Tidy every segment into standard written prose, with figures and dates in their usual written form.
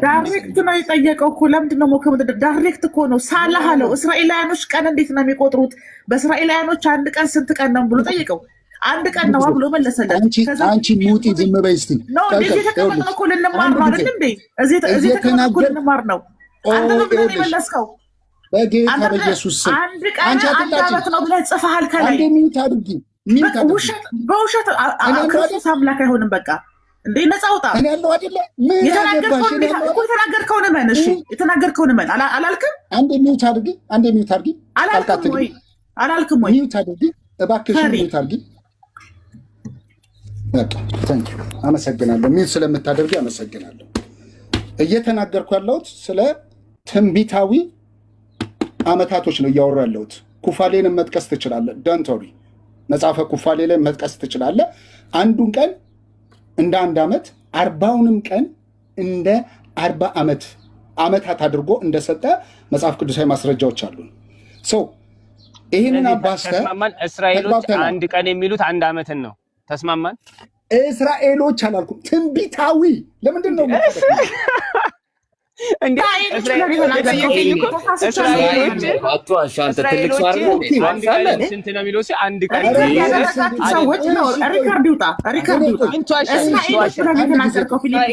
ዳይሬክት ነው የጠየቀው እኮ ለምንድን ነው ሞከም ዳይሬክት እኮ ነው ሳላህ አለው እስራኤላውያኖች ቀን እንዴት ነው የሚቆጥሩት በእስራኤላውያኖች አንድ ቀን ስንት ቀን ነው ብሎ ጠየቀው አንድ ቀን ነው ብሎ መለሰለት አንቺ ሙጢ ዝም በይ እስቲ ነው እዚህ ተቀመጥነው እኮ ልንማር ነው አይደል እንዴ እዚህ ተቀመጥነው እኮ ልንማር ነው አንተ ነው የመለስከው በጌታ በኢየሱስ ስም አንቺ አትጣጭ ነው ብለህ ጽፈሃል ከላይ አንዴ ሚውት አድርጊ በውሸት ክርስቶስ አምላክ አይሆንም በቃ እንዴ ነፃ አውጣ እኔ ያለው አይደለ ምን የተናገርከውን እመን እሺ የተናገርከውን እመን አላልክም አንዴ ሚውት አድርጊ አላልክም ወይ ሚውት አድርጊ እባክሽ ሚውት አድርጊ በቃ ታንኪ አመሰግናለሁ ሚውት ስለምታደርጊ አመሰግናለሁ እየተናገርኩ ያለሁት ስለ ትንቢታዊ አመታቶች ነው እያወራሁ ያለሁት ኩፋሌንም መጥቀስ ትችላለህ ዳንቶሪ መጽሐፈ ኩፋሌ ላይ መጥቀስ ትችላለህ አንዱን ቀን እንደ አንድ ዓመት 40ውንም ቀን እንደ 40 ዓመታት አድርጎ እንደሰጠ መጽሐፍ ቅዱሳዊ ማስረጃዎች አሉ ሶ ይሄንን አባስተ እስራኤሎች አንድ ቀን የሚሉት አንድ ዓመትን ነው ተስማማን እስራኤሎች አላልኩም ትንቢታዊ ለምንድን ነው እንዴ እስራኤሎች አቷሻንተ ትልቅ ሰው አይደል ስንት ነው የሚለው አንድ ቀን ሰዎች ነው ሪካርድ ይውጣ እስራኤሎች ነው የተናገርከው ፊሊፒ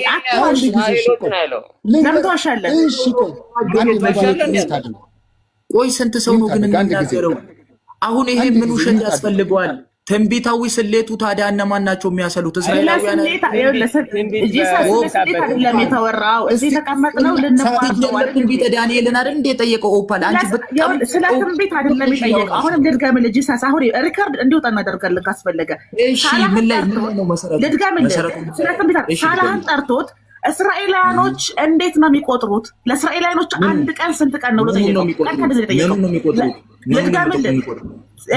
ቆይ ስንት ሰው ነው ግን የሚናገረው አሁን ይሄ ምን ውሸት ያስፈልገዋል ትንቢታዊ ስሌቱ ታዲያ እነማን ናቸው የሚያሰሉት እስራኤላውያን ለምን የተወራው እዚህ ተቀመጥነው ልንማር ትንቢተ ዳንኤልን አይደል እንደ ጠየቀው ኦፓል አንቺ ስለ ትንቢት አይደለም የጠየቀው አሁንም ልድገም ልጅ ሳሳሁሪ ሪካርድ እንዲወጣ እናደርጋለን ካስፈለገ እሺ ምን ላይ ነው መሰረቱ ልድገም ስለ ትንቢት ሳላህን ጠርቶት እስራኤላውያኖች እንዴት ነው የሚቆጥሩት ለእስራኤላውያኖች አንድ ቀን ስንት ቀን ነው ምኑን ነው የሚቆጥሩት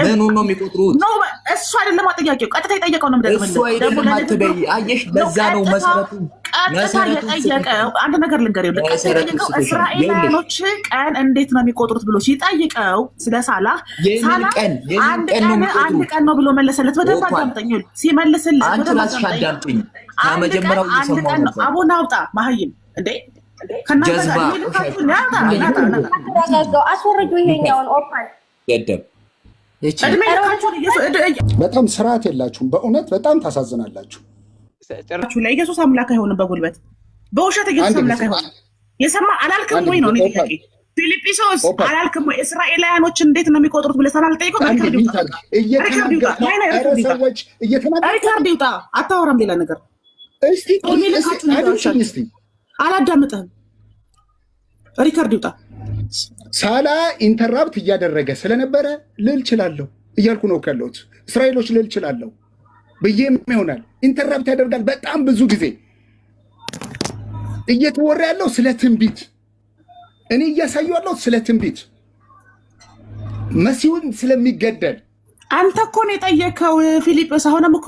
ምኑን ነው የሚቆጥሩት ነው እሱ አይደለም ጥያቄው ቀጥታ የጠየቀው ነው ደግሞ አትበይ አየሽ ለዛ ነው መሰረቱ የጠየቀው አንድ ነገር ልንገርህ ለቀጥታ እስራኤላውያኖች ቀን እንዴት ነው የሚቆጥሩት ብሎ ሲጠይቀው ስለ ሳላህ አንድ ቀን ነው ብሎ መለሰለት በደንብ አዳምጠኝ ሲመልስለት አንተ ራስሽ አዳምጠኝ ከመጀመሪያው እየሰማሁ ነው አቡነ አውጣ ማህይም እንዴ ጀዝባ አስወርጁ ይሄኛውን ኦፓል ገደብ በጣም ስርዓት የላችሁም በእውነት በጣም ታሳዝናላችሁ ለኢየሱስ አምላክ አይሆንም በጉልበት በውሸት ኢየሱስ አምላክ አይሆንም የሰማ አላልክም ወይ ነው ጥያቄ ፊልጵስዩስ አላልክም ወይ እስራኤላውያኖች እንዴት ነው የሚቆጥሩት ብለህ ሳላልጠይቀው ሪካርድ ይውጣ አታወራም ሌላ ነገር እስቲ አላዳምጥህም ሪካርድ ይውጣ ሳላ ኢንተራፕት እያደረገ ስለነበረ ልል እችላለሁ እያልኩ ነው ያለሁት እስራኤሎች ልል እችላለሁ ብዬም ይሆናል ኢንተራፕት ያደርጋል በጣም ብዙ ጊዜ እየተወራ ያለው ስለ ትንቢት እኔ እያሳየሁ ያለው ስለ ትንቢት መሲሁን ስለሚገደል አንተ እኮ ነው የጠየከው ፊልጵስ አሁንም እኮ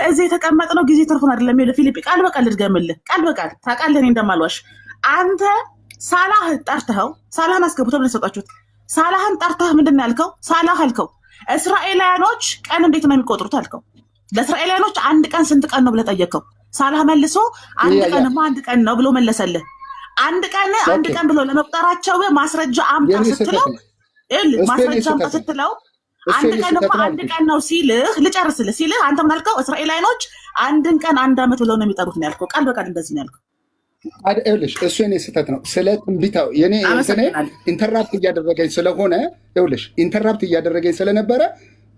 እዚህ የተቀመጥነው ጊዜ ትርፉን አይደለም ፊልጵ ቃል በቃል ልድገምልህ ቃል በቃል ታውቃለህ እኔ እንደማልዋሽ አንተ ሳላህ ጠርተኸው ሳላህን አስገብቶ ብለህ ሰጣችሁት ሳላህን ጠርተህ ምንድን ነው ያልከው ሳላህ አልከው እስራኤላውያኖች ቀን እንዴት ነው የሚቆጥሩት አልከው ለእስራኤላውያኖች አንድ ቀን ስንት ቀን ነው ብለህ ጠየቀው ሳላህ መልሶ አንድ ቀን ነው ብሎ መለሰልህ አንድ ቀን ብሎ ለመቁጠራቸው ማስረጃ አምጣ ስትለው አንድ ቀን ነው ሲልህ ልጨርስልህ ሲልህ አንተ ምን አልከው እስራኤላውያኖች አንድን ቀን አንድ ዓመት ብለው ነው የሚጠሩት ነው ያልከው ቃል በቃል እንደዚህ ነው ያልከው አይደልሽ እሱ የኔ ስህተት ነው ስለ ትንቢታው የኔ ኢንተራፕት እያደረገኝ ስለሆነ ይኸውልሽ ኢንተራፕት እያደረገኝ ስለነበረ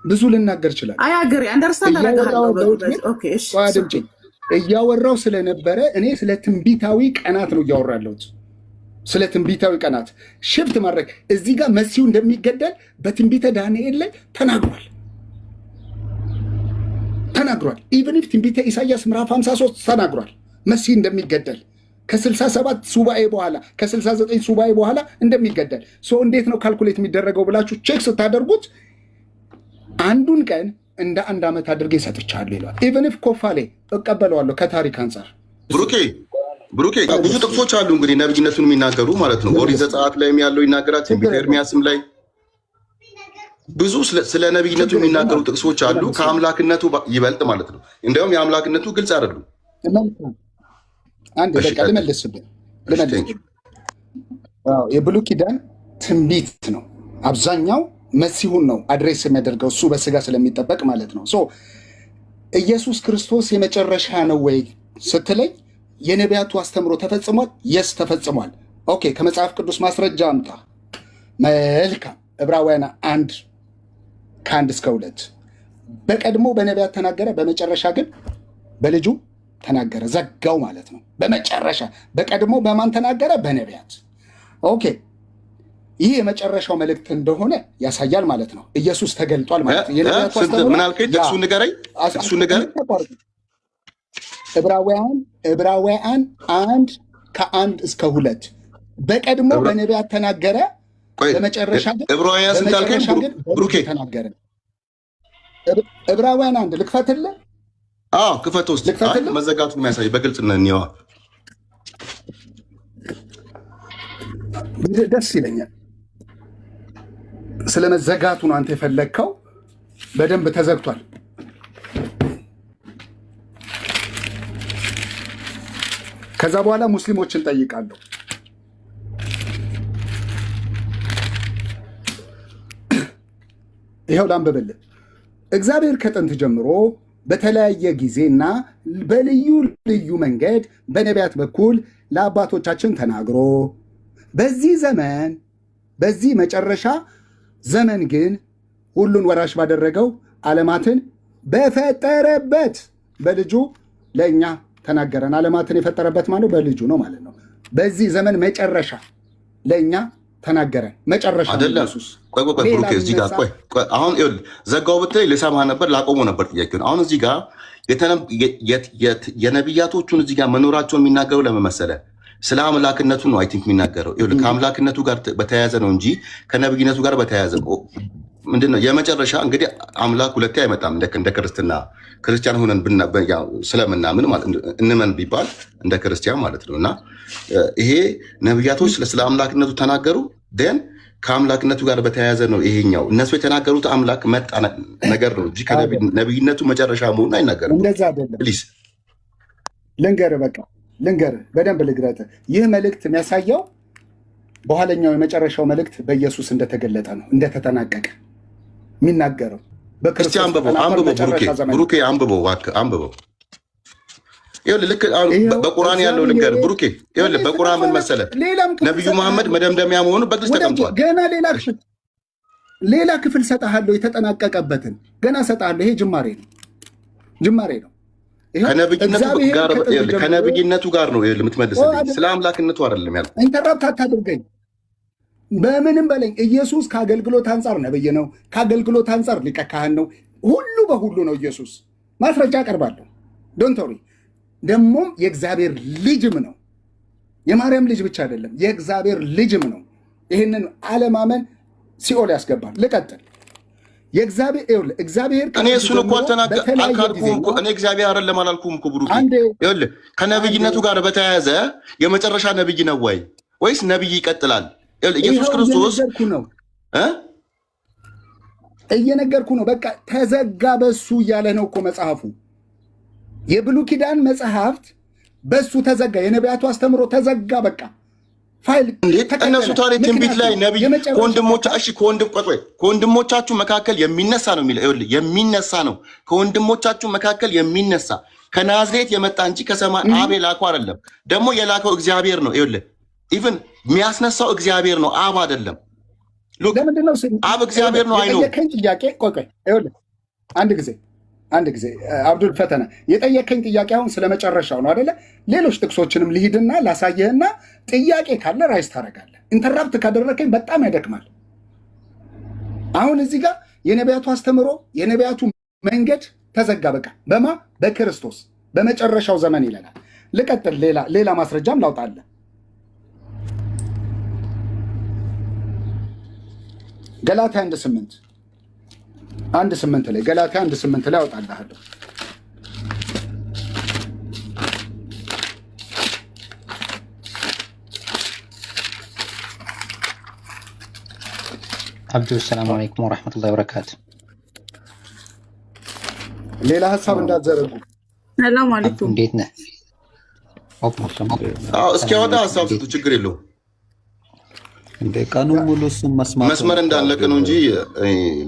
ብዙ ልናገር ይችላል አይ አገር አንደርስታንድ አደረጋለሁ ኦኬ እሺ አድምጪኝ እያወራው ስለነበረ እኔ ስለ ትንቢታዊ ቀናት ነው እያወራለሁት ስለ ትንቢታዊ ቀናት ሽፍት ማድረግ እዚህ ጋር መሲሁ እንደሚገደል በትንቢተ ዳንኤል ላይ ተናግሯል ኢቭን ኢፍ ትንቢተ ኢሳይያስ ምዕራፍ 53 ተናግሯል መሲሁ እንደሚገደል ከ67 ሱባኤ በኋላ ከ69 ሱባኤ በኋላ እንደሚገደል ሶ እንዴት ነው ካልኩሌት የሚደረገው ብላችሁ ቼክ ስታደርጉት አንዱን ቀን እንደ አንድ ዓመት አድርጌ ሰጥቻለሁ ይላል ኢቭን ኢፍ ኮፋሌ እቀበለዋለሁ ከታሪክ አንፃር ብሩኬ ብዙ ጥቅሶች አሉ እንግዲህ ነብይነቱን የሚናገሩ ማለት ነው ኦሪት ዘጸአት ላይም ያለው ይናገራል ትንቢተ ኤርምያስም ላይ ብዙ ስለ ነብይነቱ የሚናገሩ ጥቅሶች አሉ ከአምላክነቱ ይበልጥ ማለት ነው። እንዲያውም የአምላክነቱ ግልጽ አይደሉም። አንድ በቃ ልመልስብህ። የብሉይ ኪዳን ትንቢት ነው። አብዛኛው መሲሁን ነው አድሬስ የሚያደርገው እሱ በስጋ ስለሚጠበቅ ማለት ነው። ኢየሱስ ክርስቶስ የመጨረሻ ነው ወይ ስትለኝ የነቢያቱ አስተምሮ ተፈጽሟል? የስ ተፈጽሟል። ኦኬ፣ ከመጽሐፍ ቅዱስ ማስረጃ አምጣ። መልካም። ዕብራውያን 1:1-2 በቀድሞ በነቢያት ተናገረ፣ በመጨረሻ ግን በልጁ ተናገረ። ዘጋው ማለት ነው። በመጨረሻ በቀድሞ በማን ተናገረ? በነቢያት። ኦኬ፣ ይህ የመጨረሻው መልእክት እንደሆነ ያሳያል ማለት ነው። ኢየሱስ ተገልጧል ማለት ነው። የነቢያቱ አስተምሮ ምን አልከኝ? እሱ ንገረኝ። ዕብራውያን 1:1-2 በቀድሞ በነቢያት ተናገረ፣ በመጨረሻ ግን ዕብራውያን ስንት አልከኝ? ብሩኬ ተናገረ። ዕብራውያን 1 ልክፈትልህ? አዎ ክፈት። ውስጥ መዘጋቱን የሚያሳይ በግልጽ ነዋ። ደስ ይለኛል። ስለ መዘጋቱ ነው አንተ የፈለግከው። በደንብ ተዘግቷል። ከዛ በኋላ ሙስሊሞችን ጠይቃለሁ። ይኸው ላንብብልህ። እግዚአብሔር ከጥንት ጀምሮ በተለያየ ጊዜና በልዩ ልዩ መንገድ በነቢያት በኩል ለአባቶቻችን ተናግሮ በዚህ መጨረሻ ዘመን ግን ሁሉን ወራሽ ባደረገው ዓለማትን በፈጠረበት በልጁ ለእኛ ተናገረን። ዓለማትን የፈጠረበት ማለት በልጁ ነው ማለት ነው። በዚህ ዘመን መጨረሻ ለእኛ ተናገረን። መጨረሻ ኢየሱስ። ብሩኬ እዚህ ጋር አሁን ዘጋው ብትለኝ ልሰማህ ነበር፣ ላቆመው ነበር ጥያቄውን። አሁን እዚህ ጋር የነቢያቶቹን እዚህ ጋር መኖራቸውን የሚናገረው ለምን መሰለህ? ስለ አምላክነቱ ነው። አይ ቲንክ የሚናገረው ከአምላክነቱ ጋር በተያያዘ ነው እንጂ ከነብይነቱ ጋር በተያያዘ ምንድነው? የመጨረሻ እንግዲህ አምላክ ሁለቴ አይመጣም። እንደ ክርስቲያን ሆነን ስለምናምን እንመን ቢባል እንደ ክርስቲያን ማለት ነው። እና ይሄ ነብያቶች ስለ አምላክነቱ ተናገሩ፣ ደን ከአምላክነቱ ጋር በተያያዘ ነው ይሄኛው። እነሱ የተናገሩት አምላክ መጣ ነገር ነው እንጂ ነብይነቱ መጨረሻ መሆኑን አይናገርም። እንደዛ አይደለም። ፕሊዝ ልንገርህ በደንብ ልግረጥ። ይህ መልእክት የሚያሳየው በኋለኛው የመጨረሻው መልእክት በኢየሱስ እንደተገለጠ ነው፣ እንደተጠናቀቀ የሚናገረው በክርስቶስ። ብሩኬ አንብበው። ልክ በቁርአን ያለው ልንገር ብሩኬ። በቁርአን ምን መሰለህ? ነቢዩ መሐመድ መደምደሚያ መሆኑ በግልጽ ተቀምጧል። ገና ሌላ ክፍል ሰጥሃለሁ፣ የተጠናቀቀበትን ገና ሰጥሃለሁ። ይሄ ጅማሬ ነው። ከነብይነቱ ጋር ነው የምትመልስልኝ፣ ስለ አምላክነቱ አይደለም ያልኩት። ኢንተራፕት አታድርገኝ በምንም በለኝ። ኢየሱስ ከአገልግሎት አንጻር ነብይ ነው፣ ከአገልግሎት አንጻር ሊቀ ካህን ነው፣ ሁሉ በሁሉ ነው ኢየሱስ። ማስረጃ አቀርባለሁ። ዶንቶሪ ደግሞም የእግዚአብሔር ልጅም ነው። የማርያም ልጅ ብቻ አይደለም፣ የእግዚአብሔር ልጅም ነው። ይህንን አለማመን ሲኦል ያስገባል። ልቀጥል። እግዚአብሔር እኔ እሱን እኮ አልካድኩም እኮ። እኔ እግዚአብሔር አይደለም አላልኩም እኮ ብሩኬ። ከነብይነቱ ጋር በተያያዘ የመጨረሻ ነብይ ነው ወይስ ነብይ ይቀጥላል? ኢየሱስ ክርስቶስ እየነገርኩ ነው። በቃ ተዘጋ በሱ እያለ ነው እኮ መጽሐፉ። የብሉይ ኪዳን መጽሐፍት በሱ ተዘጋ። የነቢያቱ አስተምሮ ተዘጋ። በቃ ፋይል እነሱ ታዲያ ትንቢት ላይ ነብይ ከወንድሞቻችሁ መካከል የሚነሳ ነው የሚለው። የሚነሳ ነው ከወንድሞቻችሁ መካከል የሚነሳ ከናዝሬት የመጣ እንጂ ከሰማይ አብ የላከው አይደለም። ደግሞ የላከው እግዚአብሔር ነው። ኢቭን የሚያስነሳው እግዚአብሔር ነው፣ አብ አይደለም። አብ እግዚአብሔር ነው። አይኖ ጥያቄ አንድ ጊዜ አብዱል ፈተና የጠየቀኝ ጥያቄ አሁን ስለመጨረሻው ነው አይደለ? ሌሎች ጥቅሶችንም ልሂድና ላሳየህና ጥያቄ ካለ ራይስ ታደርጋለህ። ኢንተራፕት ካደረከኝ በጣም ያደክማል። አሁን እዚህ ጋር የነቢያቱ አስተምሮ የነቢያቱ መንገድ ተዘጋ። በቃ በክርስቶስ በመጨረሻው ዘመን ይለናል። ልቀጥል። ሌላ ማስረጃም ላውጣለህ። ገላትያ 1:8 ላይ ገላትያ 1:8 ላይ አውጣልሃለሁ። አብዱ ሰላም አለይኩም ወራህመቱላሂ ወበረካቱ። ሌላ ሀሳብ እንዳትዘረጉ። ሰላም አለይኩም። እንዴት ነህ? እስኪ ያወጣ ሀሳብ ስጡ፣ ችግር የለውም። እንደ ቀኑን ሙሉ እሱን መስማት መስመር እንዳለቀ ነው እንጂ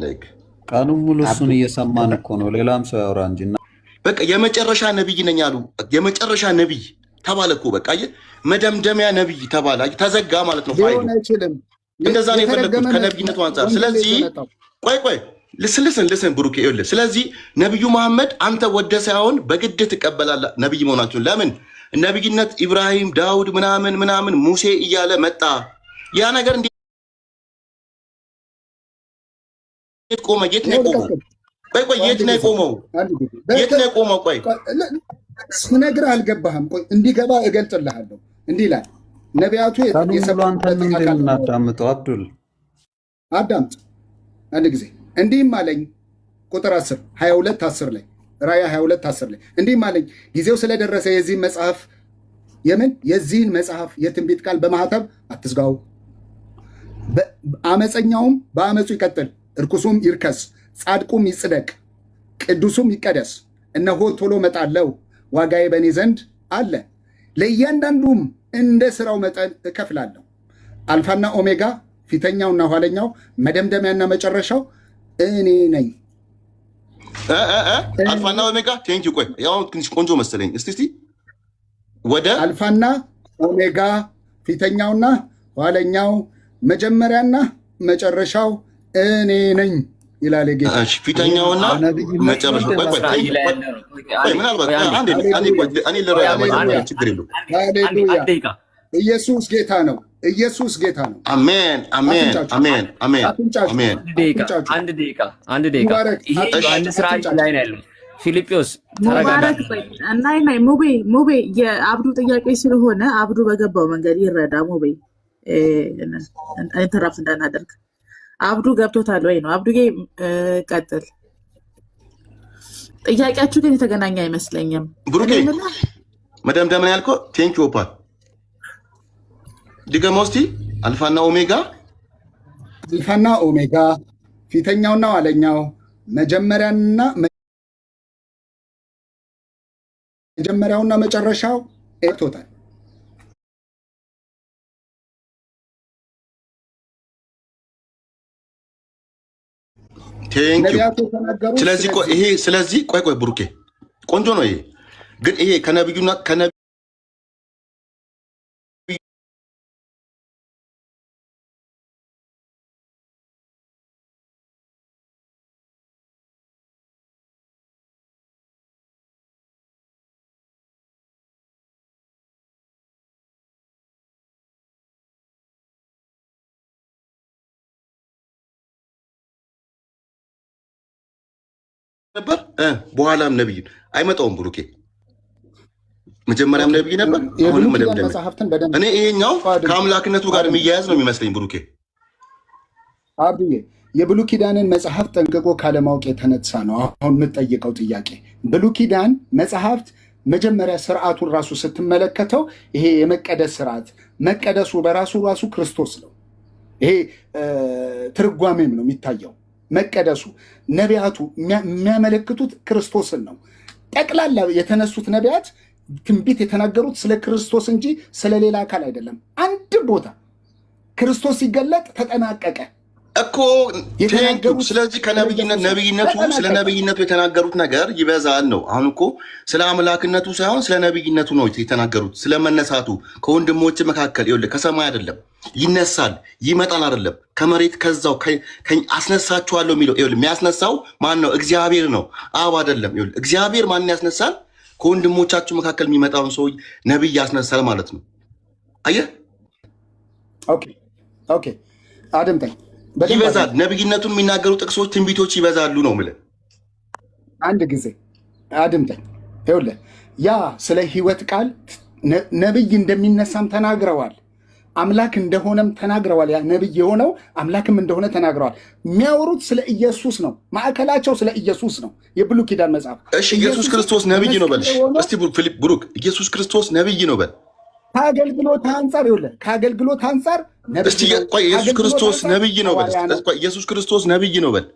ላይክ ቀኑን ሙሉ እሱን እየሰማን እኮ ነው። ሌላም ሰው ያወራ እንጂ በቃ የመጨረሻ ነብይ ነኝ አሉ። የመጨረሻ ነብይ ተባለ እኮ በቃ መደምደሚያ ነብይ ተባለ። ተዘጋ ማለት ነው ፋይሉ። እንደዛ ነው የፈለኩት ከነብይነቱ አንፃር። ስለዚህ ቆይ ልስን ብሩክ ይኸውልህ። ስለዚህ ነብዩ መሐመድ አንተ ወደ ሳይሆን በግድ ትቀበላለህ ነብይ መሆናችሁን። ለምን ነብይነት ኢብራሂም፣ ዳውድ ምናምን ሙሴ እያለ መጣ። ያ ነገር እንዴት ቆመ? የት ነው ቆመው? ቆይ የት ነው ቆመው? የት ነው ቆመው? ቆይ ስነግርህ አልገባህም። ቆይ እንዲገባ እገልጥልሃለሁ። እንዲህ ይላል ነቢያቱ እናዳምጠው። አብዱል አዳምጥ አንድ ጊዜ። እንዲህም አለኝ ቁጥር 10 22 10 ላይ ራእይ 22 10 ላይ እንዲህም አለኝ ጊዜው ስለደረሰ የዚህን መጽሐፍ የትንቢት ቃል በማህተብ አትዝጋው። አመፀኛውም በአመፁ ይቀጥል፣ እርኩሱም ይርከስ፣ ጻድቁም ይጽደቅ፣ ቅዱሱም ይቀደስ። እነሆ ቶሎ እመጣለሁ፣ ዋጋዬ በእኔ ዘንድ አለ፣ ለእያንዳንዱም እንደ ስራው መጠን እከፍላለሁ። አልፋና ኦሜጋ፣ ፊተኛውና ኋለኛው፣ መደምደሚያና መጨረሻው እኔ ነኝ። አልፋና ኦሜጋ ቴንኪ። ቆይ ያው ትንሽ ቆንጆ መሰለኝ። እስቲ ወደ አልፋና ኦሜጋ፣ ፊተኛውና ኋለኛው፣ መጀመሪያና መጨረሻው እኔ ነኝ ይላል ጌታ። ፊተኛውና መጨረሻው ችግር የለውም። ኢየሱስ ጌታ ነው። ኢየሱስ ጌታ ነው። አሜን አሜን አሜን አሜን አሜን። አንድ ደቂቃ ይሄ ዮሐንስ ራእይ ላይ ነው ያለው። ፊልጵዎስ ተረጋጋ። ሙቤ የአብዱ ጥያቄ ስለሆነ አብዱ በገባው መንገድ ይረዳ። ሙቤ ኢንተራፕት እንዳናደርግ። አብዱ ገብቶታል ወይ ነው? አብዱዬ ቀጥል። ጥያቄያችሁ ግን የተገናኘ አይመስለኝም። ብሩኬ መደምደምን ያልከው ቴንኪ ኦፓል ድገመው እስቲ። አልፋና ኦሜጋ ፊተኛውና ኋለኛው፣ መጀመሪያውና መጨረሻው ኤቶታል። ስለዚህ ቆይ ብሩኬ ቆንጆ ነው ይሄ። ግን ይሄ ከነብዩና ነበር በኋላም ነብይ አይመጣውም። ብሩኬ መጀመሪያም ነብይ ነበር፣ አሁንም መደምደም። እኔ ይሄኛው ከአምላክነቱ ጋር የሚያያዝ ነው የሚመስለኝ። ብሩኬ አብዱዬ የብሉይ ኪዳንን መጽሐፍ ጠንቅቆ ካለማወቅ የተነሳ ነው አሁን የምጠይቀው ጥያቄ። ብሉይ ኪዳን መጽሐፍት መጀመሪያ ስርዓቱን ራሱ ስትመለከተው ይሄ የመቀደስ ስርዓት መቀደሱ በራሱ ክርስቶስ ነው። ይሄ ትርጓሜም ነው የሚታየው። መቀደሱ ነቢያቱ የሚያመለክቱት ክርስቶስን ነው። ጠቅላላ የተነሱት ነቢያት ትንቢት የተናገሩት ስለ ክርስቶስ እንጂ ስለሌላ አካል አይደለም። አንድ ቦታ ክርስቶስ ሲገለጥ ተጠናቀቀ እኮ ቴንኪው። ስለዚህ ነብይነቱ ስለ ነብይነቱ የተናገሩት ነገር ይበዛል ነው። አሁን እኮ ስለ አምላክነቱ ሳይሆን ስለ ነብይነቱ ነው የተናገሩት። ስለ መነሳቱ ከወንድሞች መካከል ይኸውልህ ከሰማይ አይደለም ይነሳል ይመጣል አይደለም ከመሬት ከዛው አስነሳችኋለሁ የሚለው ይኸውልህ የሚያስነሳው ማን ነው? እግዚአብሔር ነው፣ አብ አይደለም። ይኸውልህ እግዚአብሔር ማን ያስነሳል? ከወንድሞቻችሁ መካከል የሚመጣውን ሰው ነብይ ያስነሳል ማለት ነው። አየህ? ኦኬ አድምጠኝ። ይበዛል። ነብይነቱን የሚናገሩ ጥቅሶች፣ ትንቢቶች ይበዛሉ ነው የምልህ። አንድ ጊዜ አድምጠኝ። ይኸውልህ ያ ስለ ህይወት ቃል ነብይ እንደሚነሳም ተናግረዋል። አምላክ እንደሆነም ተናግረዋል። ያ ነብይ የሆነው አምላክም እንደሆነ ተናግረዋል። የሚያወሩት ስለ ኢየሱስ ነው። ማዕከላቸው ስለ ኢየሱስ ነው። የብሉይ ኪዳን መጽሐፍ። እሺ ኢየሱስ ክርስቶስ ነብይ ነው በል። እስቲ ብሩክ ኢየሱስ ክርስቶስ ነብይ ነው በል። ከአገልግሎት አንጻር ይኸውልህ፣ ከአገልግሎት አንጻር እስቲ ቆይ ኢየሱስ ክርስቶስ ነብይ ነው በል። ቆይ ኢየሱስ ክርስቶስ ነብይ ነው በል።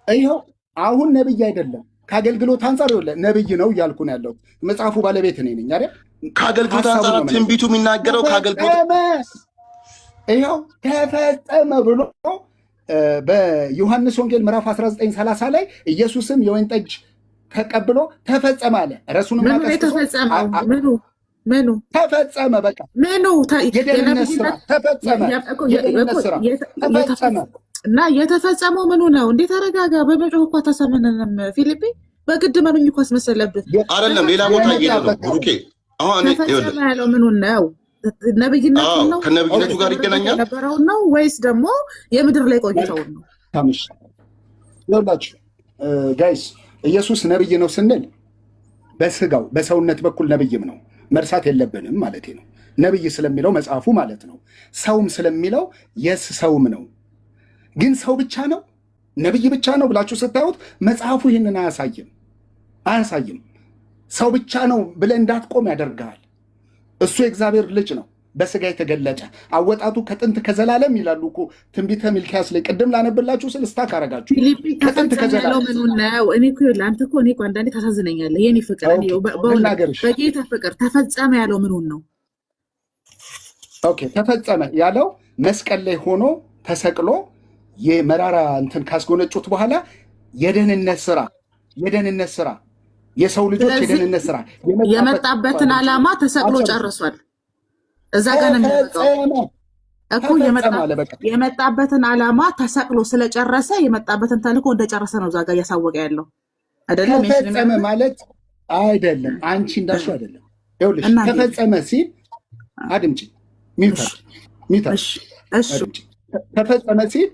ይኸው አሁን ነብይ አይደለም። ከአገልግሎት አንጻር ይኸውልህ ነብይ ነው እያልኩ ነው ያለሁት። መጽሐፉ ባለቤት እኔ ነኝ አይደል? ከአገልግሎት አንጻር ትንቢቱ የሚናገረው ከአገልግሎት ይኸው ተፈጸመ ብሎ በዮሐንስ ወንጌል ምዕራፍ 19:30 ላይ ኢየሱስም የወይን ጠጅ ተቀብሎ ተፈጸመ አለ። ረሱንም ምኑ ተፈጸመ፣ በቃ ምኑ የደህንነት ስራ ተፈጸመ፣ የደህንነት ስራ ተፈጸመ። እና የተፈጸመው ምኑ ነው? እንዴ ተረጋጋ። በመጮህ እኮ ተሰመነንም ፊሊፒ በግድ መኑኝ እኮ አስመሰለብህ አይደለም። ሌላ ቦታ እየሄደ ነው ብሩኬ። አሁን ተፈጸመ ያለው ምኑ ነው? ነብይነቱ ነው? ከነብይነቱ ጋር ይገናኛል ነበረው ነው ወይስ ደግሞ የምድር ላይ ቆይተው ነው? ታምሽ ይኸውላችሁ ጋይስ፣ ኢየሱስ ነብይ ነው ስንል በስጋው በሰውነት በኩል ነብይም ነው መርሳት የለብንም ማለት ነው። ነብይ ስለሚለው መጽሐፉ ማለት ነው። ሰውም ስለሚለው የስ ሰውም ነው። ግን ሰው ብቻ ነው ነብይ ብቻ ነው ብላችሁ ስታዩት መጽሐፉ ይህንን አያሳይም። ሰው ብቻ ነው ብለህ እንዳትቆም ያደርግሃል። እሱ የእግዚአብሔር ልጅ ነው በስጋ የተገለጠ አወጣጡ ከጥንት ከዘላለም ይላሉ እኮ ትንቢተ ሚልክያስ ላይ ቅድም ላነብላችሁ ስል ስታክ አረጋችሁ። ከጥንት ከዘላለም ነው። እኔ እኮ አንተ እኮ እኔ እኮ አንዳንዴ ታሳዝነኛለህ። የኔ ፍቅር በጌታ ፍቅር ተፈጸመ ያለው ምኑን ነው? ኦኬ ተፈጸመ ያለው መስቀል ላይ ሆኖ ተሰቅሎ የመራራ እንትን ካስጎነጩት በኋላ የደህንነት ስራ የሰው ልጆች የደህንነት ስራ የመጣበትን ዓላማ ተሰቅሎ ጨርሷል። እዛ ጋር ነው የሚመጣው እኮ የመጣበትን ዓላማ ተሰቅሎ ስለጨረሰ የመጣበትን ተልእኮ እንደጨረሰ ነው እዛ ጋር እያሳወቀ ያለው አይደለም። ተፈጸመ ማለት አይደለም። አንቺ እንዳልሽው አይደለም። ይኸውልሽ ተፈጸመ ሲል አድምጪ ሚታ ተፈጸመ ሲል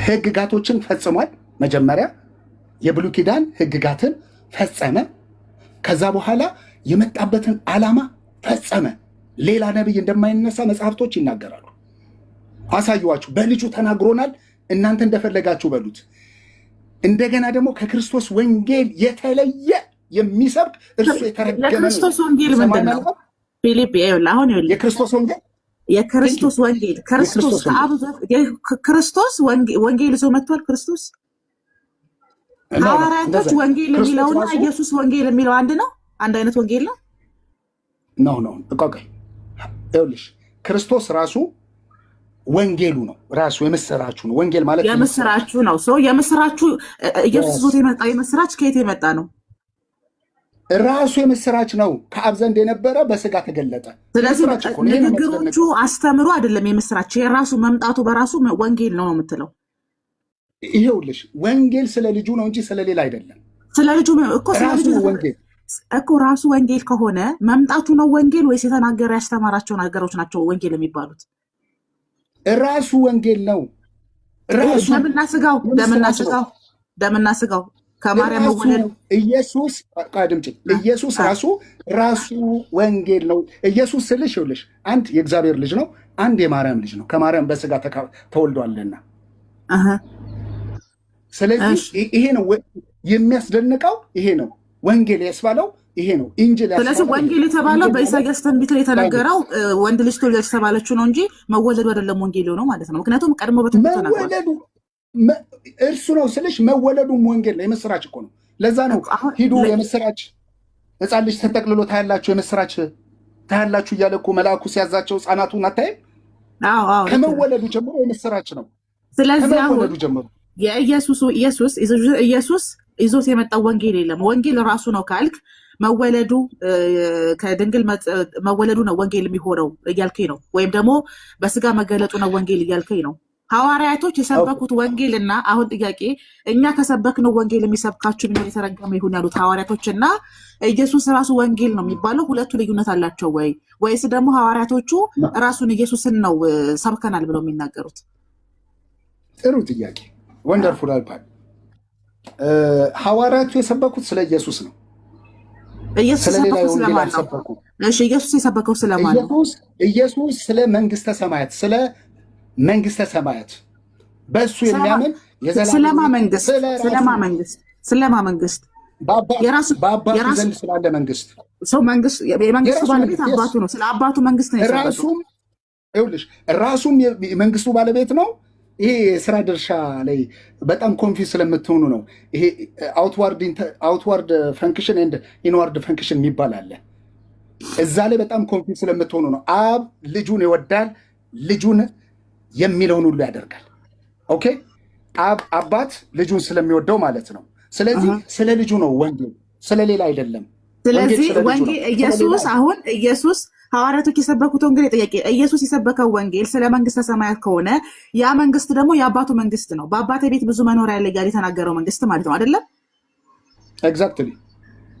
ህግጋቶችን ፈጽሟል። መጀመሪያ የብሉይ ኪዳን ህግጋትን ፈጸመ። ከዛ በኋላ የመጣበትን ዓላማ ፈጸመ። ሌላ ነብይ እንደማይነሳ መጽሐፍቶች ይናገራሉ። አሳዩዋችሁ። በልጁ ተናግሮናል፣ እናንተ እንደፈለጋችሁ በሉት። እንደገና ደግሞ ከክርስቶስ ወንጌል የተለየ የሚሰብክ እርሱ የተረገመ ነው። የክርስቶስ ወንጌል ምንድን ነው? ፊሊፕ አሁን የክርስቶስ ወንጌል የክርስቶስ ወንጌል ክርስቶስ ወንጌል ይዞ መጥቷል። ክርስቶስ ሐዋርያቶች ወንጌል የሚለውና ኢየሱስ ወንጌል የሚለው አንድ ነው? አንድ አይነት ወንጌል ነው? ነው እቆቀኝ። ይኸውልሽ ክርስቶስ ራሱ ወንጌሉ ነው። ራሱ የምስራቹ ነው። ወንጌል ማለት የምስራቹ ነው። የምስራቹ ኢየሱስ ዞት የመጣው የምስራች ከየት የመጣ ነው? ራሱ የምስራች ነው። ከአብ ዘንድ የነበረ በስጋ ተገለጠ። ስለዚህ ንግግሮቹ አስተምሮ አይደለም የምስራች፣ የራሱ መምጣቱ በራሱ ወንጌል ነው የምትለው። ይኸውልሽ ወንጌል ስለ ልጁ ነው እንጂ ስለሌላ አይደለም። ስለ ልጁ እኮ ራሱ ወንጌል ከሆነ መምጣቱ ነው ወንጌል ወይስ የተናገረ ያስተማራቸው ነገሮች ናቸው ወንጌል የሚባሉት? ራሱ ወንጌል ነው። ራሱ ደምና ስጋው ከማርያም መወለድ ኢየሱስ ቃድምጪ ኢየሱስ ራሱ ወንጌል ነው። ኢየሱስ ስልሽ ይኸውልሽ አንድ የእግዚአብሔር ልጅ ነው፣ አንድ የማርያም ልጅ ነው። ከማርያም በስጋ ተወልዷልና ስለዚህ ይሄ ነው የሚያስደንቀው። ይሄ ነው ወንጌል ያስባለው። ይሄ ነው ኢንጂል ያስባለው። ስለዚህ ወንጌል የተባለው በኢሳይያስ ትንቢት ላይ የተነገረው ወንድ ልጅ ትወልጃለሽ የተባለችው ነው እንጂ መወለዱ አይደለም ወንጌል ነው ማለት ነው። ምክንያቱም ቀድሞ በትንቢት ተነግሯል። እርሱ ነው ስልሽ መወለዱም ወንጌል ነው። የምስራች እኮ ነው። ለዛ ነው ሂዱ የምስራች ሕፃን ልጅ ተጠቅልሎ ታያላችሁ፣ የምስራች ታያላችሁ እያለ እኮ መልአኩ ሲያዛቸው ሕፃናቱን አታይም? ከመወለዱ ጀምሮ የምስራች ነው። ስለዚህ ከመወለዱ ጀምሮ ኢየሱስ ይዞት የመጣው ወንጌል የለም። ወንጌል ራሱ ነው ካልክ መወለዱ ከድንግል መወለዱ ነው ወንጌል የሚሆነው እያልከኝ ነው። ወይም ደግሞ በስጋ መገለጡ ነው ወንጌል እያልከኝ ነው። ሐዋርያቶች የሰበኩት ወንጌል እና አሁን ጥያቄ እኛ ከሰበክነው ወንጌል የሚሰብካችሁ ቢኖር የተረገመ ይሁን ያሉት ሐዋርያቶች እና ኢየሱስ ራሱ ወንጌል ነው የሚባለው ሁለቱ ልዩነት አላቸው ወይ? ወይስ ደግሞ ሐዋርያቶቹ ራሱን ኢየሱስን ነው ሰብከናል ብለው የሚናገሩት? ጥሩ ጥያቄ። ወንደርፉል አልባል ሐዋርያቱ የሰበኩት ስለ ኢየሱስ ነው። ስለሌላ ወንጌል አልሰበኩም። እሺ ኢየሱስ የሰበከው ስለማን ነው? ኢየሱስ ስለ መንግስተ ሰማያት ስለ መንግስተ ሰማያት በእሱ የሚያምን ስለማ መንግስት በአባቱ ዘንድ ስላለ መንግስት ሰው መንግስት የመንግስቱ ባለቤት አባቱ ነው። ስለ አባቱ መንግስት ነው የሰበከው። ራሱም የመንግስቱ ባለቤት ነው። ይሄ የስራ ድርሻ ላይ በጣም ኮንፊውዝ ስለምትሆኑ ነው። ይሄ አውትዋርድ ፈንክሽን ኤንድ ኢንዋርድ ፈንክሽን የሚባል አለ። እዛ ላይ በጣም ኮንፊውዝ ስለምትሆኑ ነው። አብ ልጁን ይወዳል፣ ልጁን የሚለውን ሁሉ ያደርጋል። ኦኬ፣ አባት ልጁን ስለሚወደው ማለት ነው። ስለዚህ ስለ ልጁ ነው ወንጌል፣ ስለሌላ አይደለም። ስለዚህ ወንጌል ኢየሱስ ሐዋርያቶች የሰበኩት ወንጌል የጠየቀ ኢየሱስ የሰበከው ወንጌል ስለ መንግስተ ሰማያት ከሆነ ያ መንግስት ደግሞ የአባቱ መንግስት ነው። በአባቴ ቤት ብዙ መኖሪያ ያለ እያለ የተናገረው መንግስት ማለት ነው አይደለም? ኤግዛክትሊ።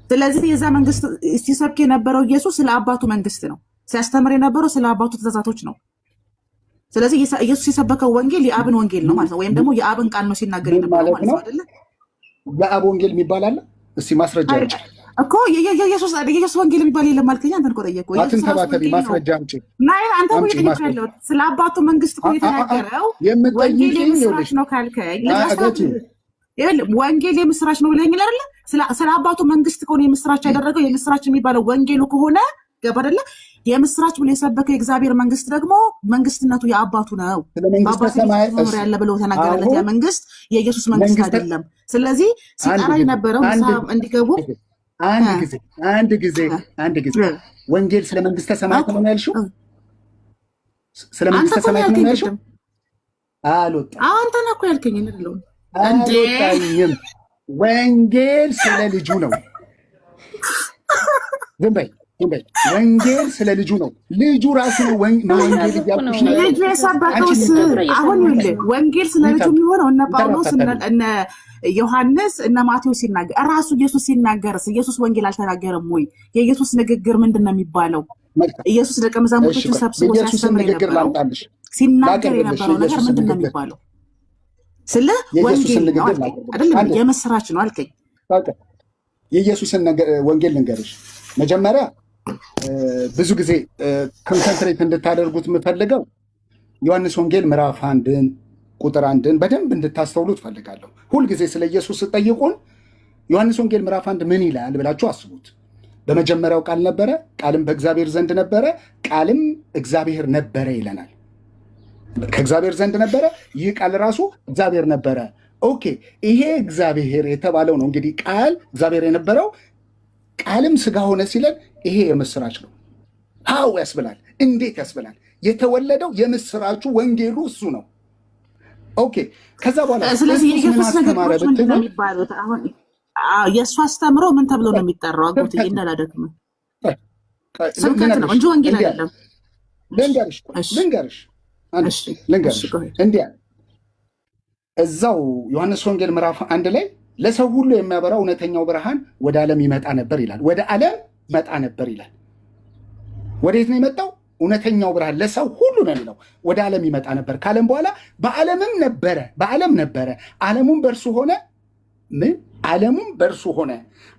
ስለዚህ የዛ መንግስት ሲሰብክ የነበረው ኢየሱስ ስለ አባቱ መንግስት ነው። ሲያስተምር የነበረው ስለ አባቱ ትእዛዛቶች ነው። ስለዚህ ኢየሱስ የሰበከው ወንጌል የአብን ወንጌል ነው ማለት ነው። ወይም ደግሞ የአብን ቃል ነው ሲናገር የነበረው ማለት ነው አይደለም? የአብ ወንጌል የሚባል አለ። እስቲ ማስረጃ አምጪ እኮ የኢየሱስ ወንጌል የሚባል የለም አልከኝ። አንተን እኮ ጠየቅኩ። አትንተባተቢ፣ ማስረጃ አምጪ። አንተ እኮ እየጠየቅኩ ያለሁት ስለ አባቱ መንግስት እኮ የተናገረው ወንጌል የምስራች ነው ካልከኝ ወንጌል የምስራች ነው ብለኸኝ አይደለ? ስለ አባቱ መንግስት ከሆነ የምስራች ያደረገው የምስራች የሚባለው ወንጌሉ ከሆነ ገባ አይደለ? የምስራች ብሎ የሰበከው የእግዚአብሔር መንግስት ደግሞ መንግስትነቱ የአባቱ ነው። በአባቱ መኖር ያለ ብለው ተናገረለት። ያ መንግስት የኢየሱስ መንግስት አይደለም። ስለዚህ ሲጠራ የነበረው እንዲገቡ አንድ ጊዜ ወንጌል ስለ መንግስተ ሰማያት ነው ያልሽው? ስለ መንግስተ ሰማያት ነው ያልሽው? አልወጣም። አንተ ነህ እኮ ያልከኝ እንደለው አልወጣኝም። ወንጌል ስለ ልጁ ነው። ዝም በይ። ወንጌል ስለ ልጁ ነው። ልጁ ራሱ ነው ወንጌል እያልኩሽ ነው። ልጁ የሰበከውስ አሁን ይኸውልህ ወንጌል ስለ ልጁ የሚሆነው እነ ጳውሎስ እነ ዮሐንስ እነ ማቴዎስ ሲናገር ራሱ ኢየሱስ ሲናገርስ ኢየሱስ ወንጌል አልተናገረም ወይ? የኢየሱስ ንግግር ምንድን ነው የሚባለው? ኢየሱስ ደቀ መዛሙርቶቹን ሰብስቦ ሲያስተምር የነበረው ሲናገር የነበረው ነገር ምንድን ነው የሚባለው? ስለ ወንጌል ነው አይደለም? የምስራች ነው አልከኝ። የኢየሱስን ወንጌል ልንገርሽ። መጀመሪያ ብዙ ጊዜ ኮንሰንትሬት እንድታደርጉት የምፈልገው ዮሐንስ ወንጌል ምዕራፍ 1 ቁጥር 1 በደንብ እንድታስተውሉ ትፈልጋለሁ። ሁልጊዜ ስለ ኢየሱስ ስጠይቁን ዮሐንስ ወንጌል ምዕራፍ 1 ምን ይላል ብላችሁ አስቡት። በመጀመሪያው ቃል ነበረ፣ ቃልም በእግዚአብሔር ዘንድ ነበረ፣ ቃልም እግዚአብሔር ነበረ ይለናል። ከእግዚአብሔር ዘንድ ነበረ፣ ይህ ቃል ራሱ እግዚአብሔር ነበረ። ኦኬ፣ ይሄ እግዚአብሔር የተባለው ነው እንግዲህ ቃል እግዚአብሔር የነበረው ቃልም ስጋ ሆነ ሲለን ይሄ የምስራች ነው። ሀው ያስብላል። እንዴት ያስብላል? የተወለደው የምስራቹ ወንጌሉ እሱ ነው። ኦኬ፣ ከዛ በኋላ ስለዚህ የኢየሱስ ነገሮች ምንድን ነው የሚባሉት? አሁን የእሱ አስተምሮ ምን ተብሎ ነው የሚጠራው? አጎት እንዳላደክም ስብከት ነው እንጂ ወንጌል አይደለም። ልንገርሽ እንዲያ እዛው ዮሐንስ ወንጌል ምዕራፍ 1 ላይ ለሰው ሁሉ የሚያበራ እውነተኛው ብርሃን ወደ ዓለም ይመጣ ነበር ይላል። ወደ ዓለም መጣ ነበር ይላል። ወዴት ነው የመጣው? እውነተኛው ብርሃን ለሰው ሁሉ ነው የሚለው። ወደ ዓለም ይመጣ ነበር ካለም በኋላ በዓለም ነበረ፣ ዓለሙም በእርሱ ሆነ። ምን? ዓለሙም በእርሱ ሆነ፣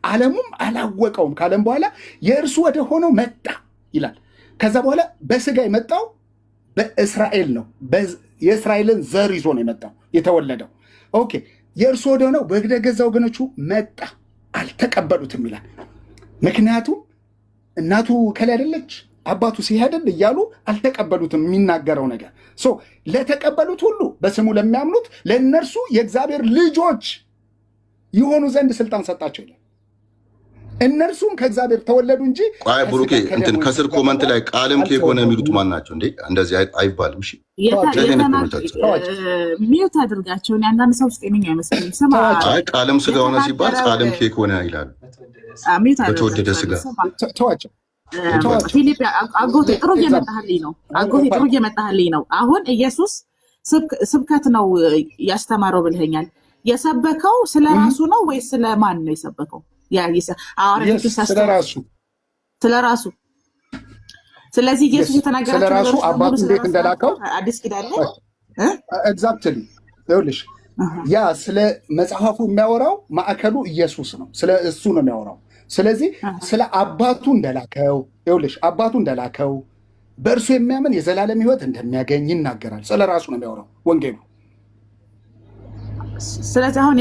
ዓለሙም አላወቀውም ካለም በኋላ የእርሱ ወደ ሆነው መጣ ይላል። ከዛ በኋላ በስጋ የመጣው በእስራኤል ነው። የእስራኤልን ዘር ይዞ ነው የመጣው የተወለደው። ኦኬ፣ የእርሱ ወደ ሆነው ወደ ገዛ ወገኖቹ መጣ፣ አልተቀበሉትም ይላል። ምክንያቱም እናቱ ከላይ አይደለች አባቱ ሲሄድል እያሉ አልተቀበሉትም። የሚናገረው ነገር ለተቀበሉት ሁሉ በስሙ ለሚያምኑት ለእነርሱ የእግዚአብሔር ልጆች የሆኑ ዘንድ ስልጣን ሰጣቸው ይላል። እነርሱም ከእግዚአብሔር ተወለዱ እንጂ። ብሩኬ እንትን ከስር ኮመንት ላይ ቃልም ኬክ ሆነ የሚሉት ማን ናቸው እንዴ? እንደዚህ አይባልም። እሺ ሚዩት አድርጋቸው። አንዳንድ ሰው ውስጥ ጤነኛ አይመስለኝም። ስማ፣ ቃልም ስጋ ሆነ ሲባል ቃልም ኬክ ሆነ ይላሉ። በተወደደ ስጋ ተዋቸው። ፊሊፕ አጎቴ ጥሩ እየመጣህልኝ ነው። አሁን ኢየሱስ ስብከት ነው ያስተማረው ብልኸኛል። የሰበከው ስለ ራሱ ነው ወይስ ስለ ማን ነው የሰበከው? ስለ ራሱ። ስለዚህ ኢየሱስ የተናገራቸው ስለ ራሱ አባቱ እንዴት እንደላከው አዲስ ኪዳን ኤግዛክትሊ። ይኸውልሽ ያ ስለ መጽሐፉ የሚያወራው ማዕከሉ ኢየሱስ ነው። ስለ እሱ ነው የሚያወራው። ስለዚህ ስለ አባቱ እንደላከው ይኸውልሽ አባቱ እንደላከው በእርሱ የሚያምን የዘላለም ሕይወት እንደሚያገኝ ይናገራል። ስለ ራሱ ነው የሚያወራው ወንጌሉ። ስለዚህ አሁን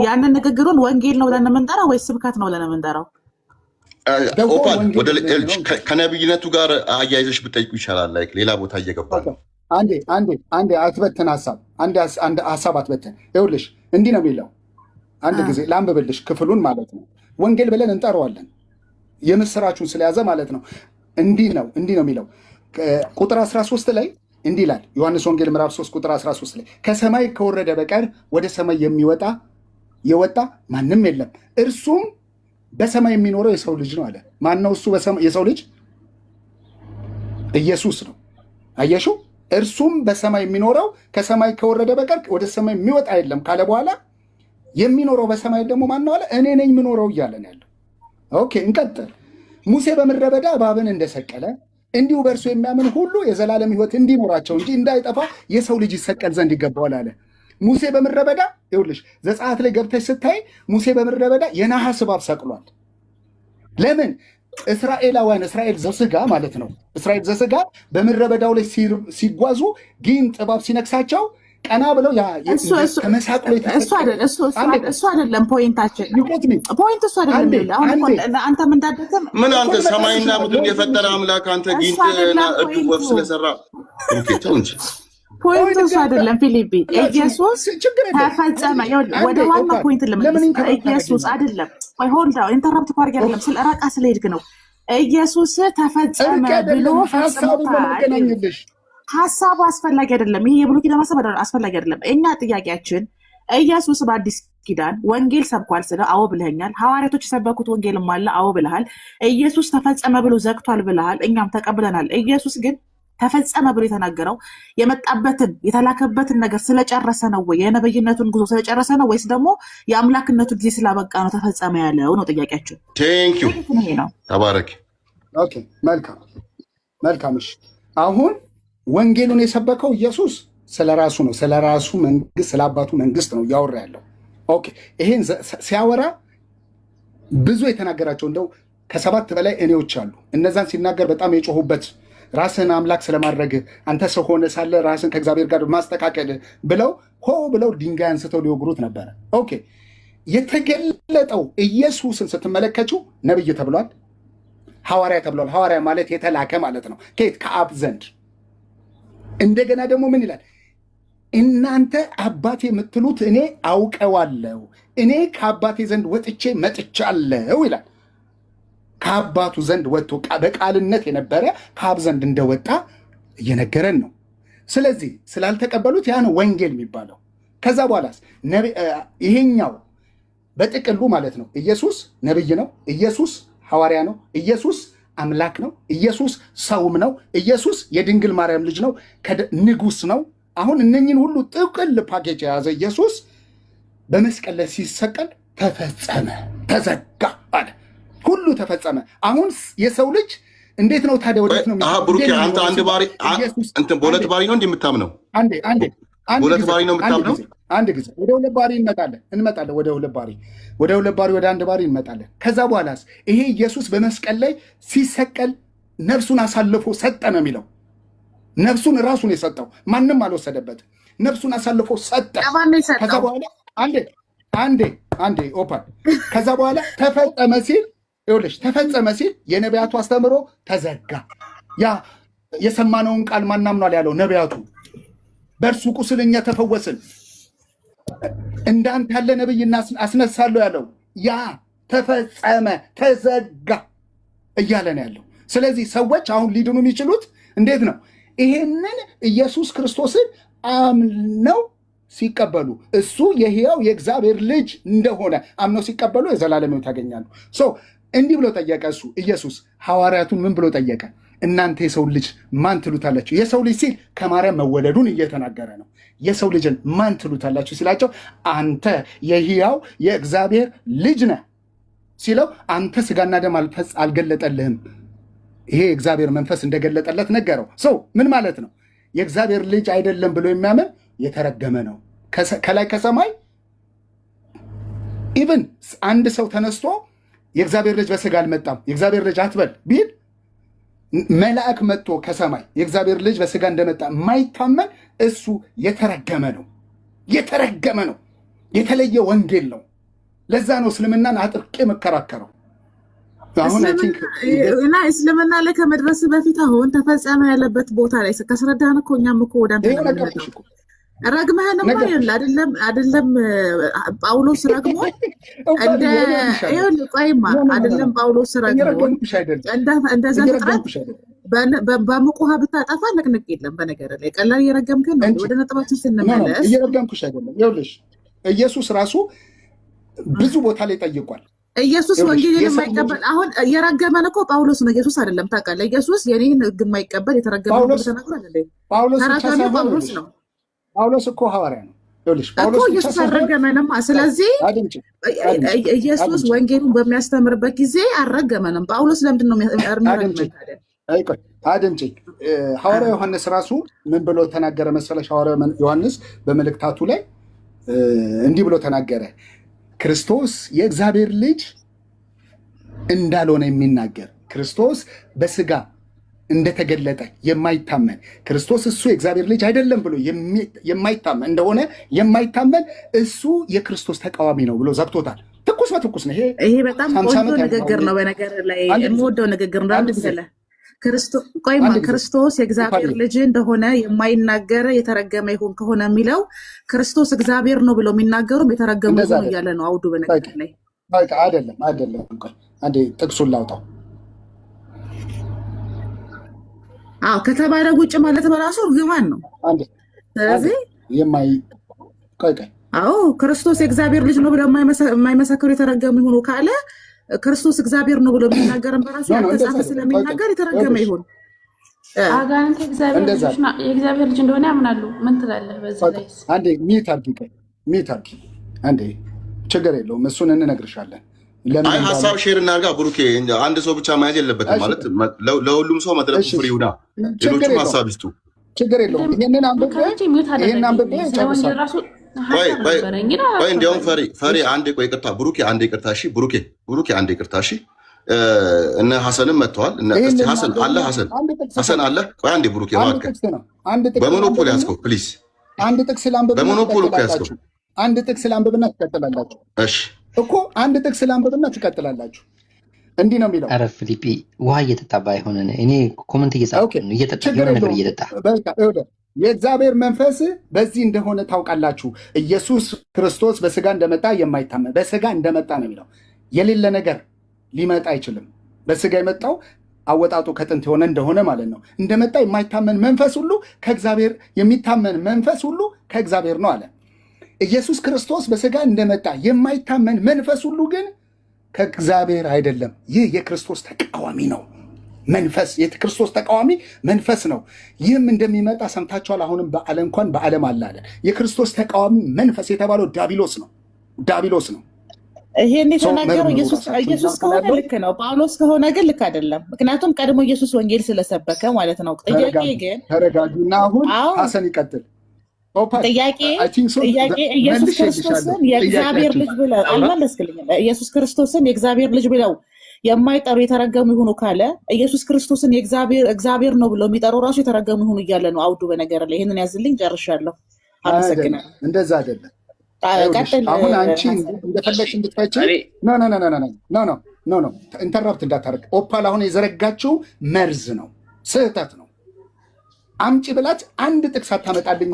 ያንን ንግግሩን ወንጌል ነው ብለን የምንጠራው ወይስ ስብከት ነው ብለን የምንጠራው? ኦፓል ወደ ከነብይነቱ ጋር አያይዘሽ ብጠይቁ ይሻላል። ላይክ ሌላ ቦታ እየገባ ነው። አንዴ አትበትን ሐሳብ አንድ ሐሳብ አትበትን። ይኸውልሽ እንዲህ ነው የሚለው። አንድ ጊዜ ላንብብልሽ ክፍሉን ማለት ነው። ወንጌል ብለን እንጠራዋለን የምስራቹን ስለያዘ ማለት ነው። እንዲህ ነው የሚለው ቁጥር 13 ላይ እንዲህ ይላል። ዮሐንስ ወንጌል ምዕራፍ 3 ቁጥር 13 ላይ ከሰማይ ከወረደ በቀር ወደ ሰማይ የወጣ ማንም የለም፣ እርሱም በሰማይ የሚኖረው የሰው ልጅ ነው አለ። ማን ነው እሱ? የሰው ልጅ ኢየሱስ ነው። አየሽው? እርሱም በሰማይ የሚኖረው ከሰማይ ከወረደ በቀር ወደ ሰማይ የሚወጣ የለም ካለ በኋላ የሚኖረው በሰማይ ደግሞ ማን ነው አለ? እኔ ነኝ የምኖረው እያለ ነው ያለው። ኦኬ እንቀጥል። ሙሴ በምድረ በዳ እባብን እንደሰቀለ እንዲሁ በእርሱ የሚያምን ሁሉ የዘላለም ሕይወት እንዲኖራቸው እንጂ እንዳይጠፋ የሰው ልጅ ይሰቀል ዘንድ ይገባዋል አለ። ሙሴ በምድረ በዳ ይኸውልሽ፣ ዘጸአት ላይ ገብተሽ ስታይ ሙሴ በምድረ በዳ የናሐስ እባብ ሰቅሏል። ለምን? እስራኤል ዘሥጋ ማለት ነው። እስራኤል ዘሥጋ በምድረ በዳው ላይ ሲጓዙ ጊንጥ እባብ ሲነክሳቸው ቀና ብለው ከመሳቅሎ እሱ አይደለም ፖይንታችን። ፖይንት እሱ አይደለም። አንተ ምን አንተ ሰማይና ምድር የፈጠረ አምላክ አንተ ጊንጥና እርግብ ወፍ ስለሰራ እንጂ ፖይንት እሱ አይደለም። ፊሊፒ ኢየሱስ ተፈጸመ። ወደ ዋና ፖይንት ኢየሱስ አይደለም። ሆልዳ ኢንተራፕት ፓርክ አይደለም። ስለ ራቃ ስለሄድክ ነው። ኢየሱስ ተፈጸመ ብሎ ፈጽሞታል። ሀሳቡ አስፈላጊ አይደለም። ይሄ የብሉይ ኪዳን ሀሳብ አስፈላጊ አይደለም። እኛ ጥያቄያችን ኢየሱስ በአዲስ ኪዳን ወንጌል ሰብኳል ስለ አዎ ብለኸኛል። ሐዋርያቶች የሰበኩት ወንጌልም አለ አዎ ብለሃል። ኢየሱስ ተፈጸመ ብሎ ዘግቷል ብለሃል። እኛም ተቀብለናል። ኢየሱስ ግን ተፈጸመ ብሎ የተናገረው የመጣበትን የተላከበትን ነገር ስለጨረሰ ነው ወይ? የነብይነቱን ጉዞ ስለጨረሰ ነው ወይስ ደግሞ የአምላክነቱ ጊዜ ስላበቃ ነው ተፈጸመ ያለው ነው ጥያቄያችን። ቴንክ ዩ ተባረክ። ኦኬ መልካም። እሺ አሁን ወንጌሉን የሰበከው ኢየሱስ ስለራሱ ነው። ስለራሱ መንግስት፣ ስለ አባቱ መንግስት ነው እያወራ ያለው። ኦኬ ይሄን ሲያወራ ብዙ የተናገራቸው እንደው ከ7 በላይ እኔዎች አሉ። እነዛን ሲናገር በጣም የጮሁበት ራስን አምላክ ስለማድረግ አንተ ሰው ሆነ ሳለ ራስን ከእግዚአብሔር ጋር ማስተካከል ብለው ብለው ድንጋይ አንስተው ሊወግሩት ነበረ። ኦኬ የተገለጠው ኢየሱስን ስትመለከችው ነብይ ተብሏል፣ ሐዋርያ ተብሏል። ሐዋርያ ማለት የተላከ ማለት ነው። ከየት? ከአብ ዘንድ። እንደገና ደግሞ ምን ይላል? እናንተ አባቴ የምትሉት እኔ አውቀዋለሁ፣ እኔ ከአባቴ ዘንድ ወጥቼ መጥቻለሁ ይላል። ከአባቱ ዘንድ ወጥቶ በቃልነት የነበረ ከአብ ዘንድ እንደወጣ እየነገረን ነው። ስለዚህ ስላልተቀበሉት ያ ነው ወንጌል የሚባለው። ከዛ በኋላስ ይሄኛው በጥቅሉ ማለት ነው ኢየሱስ ነብይ ነው፣ ኢየሱስ ሐዋርያ ነው፣ ኢየሱስ አምላክ ነው፣ ኢየሱስ ሰውም ነው፣ ኢየሱስ የድንግል ማርያም ልጅ ነው፣ ንጉስ ነው። አሁን እነኝን ሁሉ ጥቅል ፓኬጅ የያዘ ኢየሱስ በመስቀል ላይ ሲሰቀል ተፈጸመ፣ ተዘጋ አለ። ሁሉ ተፈጸመ። አሁን የሰው ልጅ እንዴት ነው ታዲያ? ወዴት ነው ብሩኬ? አንተ አንድ ባሪ እንትን በሁለት ባሪ ነው እንደምታምነው? በሁለት ባሪ ነው የምታምነው? አንድ ጊዜ ወደ ሁለት ባሪ እንመጣለን። ወደ ሁለት ባሪ ወደ አንድ ባሪ እንመጣለን። ከዛ በኋላስ ይሄ ኢየሱስ በመስቀል ላይ ሲሰቀል ነፍሱን አሳልፎ ሰጠ ነው የሚለው። ነፍሱን ራሱን የሰጠው ማንም አልወሰደበት። ነፍሱን አሳልፎ ሰጠ። ከዛ በኋላ አንዴ ኦፓን ከዛ በኋላ ተፈጸመ ሲል ይኸውልሽ ተፈጸመ ሲል የነቢያቱ አስተምሮ ተዘጋ። ያ የሰማነውን ቃል ማናምኗል ያለው ነቢያቱ። በእርሱ ቁስል እኛ ተፈወስን፣ እንዳንተ ያለ ነብይ አስነሳለሁ ያለው ያ ተፈጸመ፣ ተዘጋ እያለ ነው ያለው። ስለዚህ ሰዎች አሁን ሊድኑ የሚችሉት እንዴት ነው? ይሄንን ኢየሱስ ክርስቶስን አምነው ሲቀበሉ፣ እሱ የሕያው የእግዚአብሔር ልጅ እንደሆነ አምነው ሲቀበሉ የዘላለም ሕይወት ያገኛሉ። እንዲህ ብሎ ጠየቀ እሱ ኢየሱስ ሐዋርያቱን ምን ብሎ ጠየቀ? እናንተ የሰው ልጅ ማን ትሉታላችሁ? የሰው ልጅ ሲል ከማርያም መወለዱን እየተናገረ ነው። የሰው ልጅን ማን ትሉታላችሁ ሲላቸው አንተ የሕያው የእግዚአብሔር ልጅ ነህ ሲለው አንተ ስጋና ደም አልገለጠልህም፣ ይሄ የእግዚአብሔር መንፈስ እንደገለጠለት ነገረው። ምን ማለት ነው? የእግዚአብሔር ልጅ አይደለም ብሎ የሚያምን የተረገመ ነው። ከላይ ከሰማይ ኢቭን አንድ ሰው ተነስቶ የእግዚአብሔር ልጅ በስጋ አልመጣም የእግዚአብሔር ልጅ አትበል ቢል መልአክ መጥቶ ከሰማይ የእግዚአብሔር ልጅ በስጋ እንደመጣ የማይታመን እሱ የተረገመ ነው። የተረገመ ነው። የተለየ ወንጌል ነው። ለዛ ነው እስልምናን አጥብቄ መከራከረው። አሁን እና እስልምና ላይ ከመድረስ በፊት አሁን ተፈጸመ ያለበት ቦታ ላይ ከስረዳን እኮ እኛም እኮ ወደ አንተ ረግመህንማ አይደለም ጳውሎስ ረግሞ ቆይማ አይደለም ጳውሎስ ረግሞ እንደዛ ፍጥረት በሙቅ ውሃ ብታጠፋ ንቅንቅ የለም። በነገር ላይ ቀላል እየረገምከን ነው። ወደ ነጥባችን ስንመለስ እየረገምኩሽ አይደለም። ይኸውልሽ ኢየሱስ ራሱ ብዙ ቦታ ላይ ጠይቋል። ኢየሱስ ወንጌልን የማይቀበል አሁን የረገመን እኮ ጳውሎስ ነው፣ ኢየሱስ አይደለም። ታውቃለህ? ኢየሱስ የኔን ሕግ የማይቀበል የተረገመ ነው ተናግሯል እንዴ? ጳውሎስ ነው። ጳውሎስ እኮ ሐዋርያ ነው። ይኸውልሽ ጳውሎስ እኮ ኢየሱስ አልረገመንም። ስለዚህ ኢየሱስ ወንጌሉን በሚያስተምርበት ጊዜ አልረገመንም። ጳውሎስ ለምንድን ነው የሚረግመን? አድምጪኝ። ሐዋርያ ዮሐንስ ራሱ ምን ብሎ ተናገረ መሰለሽ? ሐዋርያ ዮሐንስ በመልእክታቱ ላይ እንዲህ ብሎ ተናገረ። ክርስቶስ የእግዚአብሔር ልጅ እንዳልሆነ የሚናገር ክርስቶስ በስጋ እንደተገለጠ የማይታመን ክርስቶስ እሱ የእግዚአብሔር ልጅ አይደለም ብሎ የማይታመን እንደሆነ የማይታመን እሱ የክርስቶስ ተቃዋሚ ነው ብሎ ዘግቶታል። ትኩስ በትኩስ ነው። ይሄ በጣም ቆንጆ ንግግር ነው። በነገር ላይ የምወደው ንግግር ነው። ክርስቶስ የእግዚአብሔር ልጅ እንደሆነ የማይናገር የተረገመ ይሁን ከሆነ የሚለው ክርስቶስ እግዚአብሔር ነው ብለው የሚናገሩም የተረገሙ ይሁን እያለ ነው አውዱ። በነገር ላይ አይደለም። አንዴ ጥቅሱን ላውጣው። ከተባለ ውጭ ማለት በራሱ እርግማን ነው። ስለዚህ ክርስቶስ የእግዚአብሔር ልጅ ነው ብለው የማይመሰክሩ የተረገሙ ይሁኑ ካለ ክርስቶስ እግዚአብሔር ነው ብሎ የሚናገርን በራሱ ያልተጻፈ ስለሚናገር የተረገመ ይሁን። አጋንንት የእግዚአብሔር ልጅ እንደሆነ ያምናሉ። ምን ትላለህ በዚህ ላይ? አንዴ ሚት አድርጊ። አንዴ ችግር የለውም እሱን እንነግርሻለን። አይ ሀሳብ ሼር እናድርጋ። ብሩኬ አንድ ሰው ብቻ መያዝ የለበትም ማለት ለሁሉም ሰው መድረኩ ፍሪ ይሁና። ሌሎችም ሀሳብ ይስጡ። ችግር የለውም። ይሄንን አንብቤ ጨርሳለሁ። ቆይ እንዲያውም ፈሪ አንዴ ቆይ፣ ይቅርታ ብሩኬ አንዴ ይቅርታ። እሺ ብሩኬ አንዴ ይቅርታ። እሺ እነ ሐሰንም መጥተዋል። እስቲ ሐሰን አለ። ቆይ አንዴ ብሩኬ እባክህ በሞኖፖል ያዝከው ፕሊዝ። አንድ ጥቅስ ላንብብና በሞኖፖል እኮ ያዝከው። አንድ ጥቅስ ላንብብና ትቀጥላላችሁ። እሺ እኮ አንድ ጥቅስ ላንብብና ትቀጥላላችሁ። እንዲህ ነው የሚለው። ኧረ ፊሊፒ ውሃ እየጠጣ ባይሆን እኔ ኮመንት እየጻፍኩ ነው። እየጠጣ የሆነ ነገር እየጠጣ የእግዚአብሔር መንፈስ በዚህ እንደሆነ ታውቃላችሁ። ኢየሱስ ክርስቶስ በስጋ እንደመጣ የማይታመን በስጋ እንደመጣ ነው የሚለው። የሌለ ነገር ሊመጣ አይችልም። በስጋ የመጣው አወጣጡ ከጥንት የሆነ እንደሆነ ማለት ነው። እንደመጣ የማይታመን መንፈስ ሁሉ ከእግዚአብሔር የሚታመን መንፈስ ሁሉ ከእግዚአብሔር ነው አለ። ኢየሱስ ክርስቶስ በስጋ እንደመጣ የማይታመን መንፈስ ሁሉ ግን ከእግዚአብሔር አይደለም። ይህ የክርስቶስ ተቃዋሚ ነው። መንፈስ የክርስቶስ ተቃዋሚ መንፈስ ነው። ይህም እንደሚመጣ ሰምታችኋል። አሁንም በዓለም አለ አለ። የክርስቶስ ተቃዋሚ መንፈስ የተባለው ዳቢሎስ ነው። ይሄን የተናገረው ኢየሱስ ከሆነ ልክ ነው። ጳውሎስ ከሆነ ግን ልክ አይደለም። ምክንያቱም ቀድሞ ኢየሱስ ወንጌል ስለሰበከ ማለት ነው። ጥያቄ ግን ተረጋጊና አሁን ሐሰን ይቀጥል። ጥያቄ ኢየሱስ ክርስቶስን የእግዚአብሔር ልጅ ብለው አልመለስክልኝም። ኢየሱስ ክርስቶስን የእግዚአብሔር ልጅ ብለው የማይጠሩ የተረገሙ ይሁኑ ካለ ኢየሱስ ክርስቶስን እግዚአብሔር ነው ብለው የሚጠሩ ራሱ የተረገሙ ይሁኑ እያለ ነው አውዱ። በነገር ላይ ይህንን ያዝልኝ። ጨርሻለሁ። አመሰግናለሁ። እንደዛ አይደለም። አሁን አንቺ እንደፈለግሽ እንድትፈጪ ኖ ኢንተራፕት እንዳታረግ። ኦፓል አሁን የዘረጋችው መርዝ ነው፣ ስህተት ነው። አምጪ ብላት አንድ ጥቅስ አታመጣልኝ።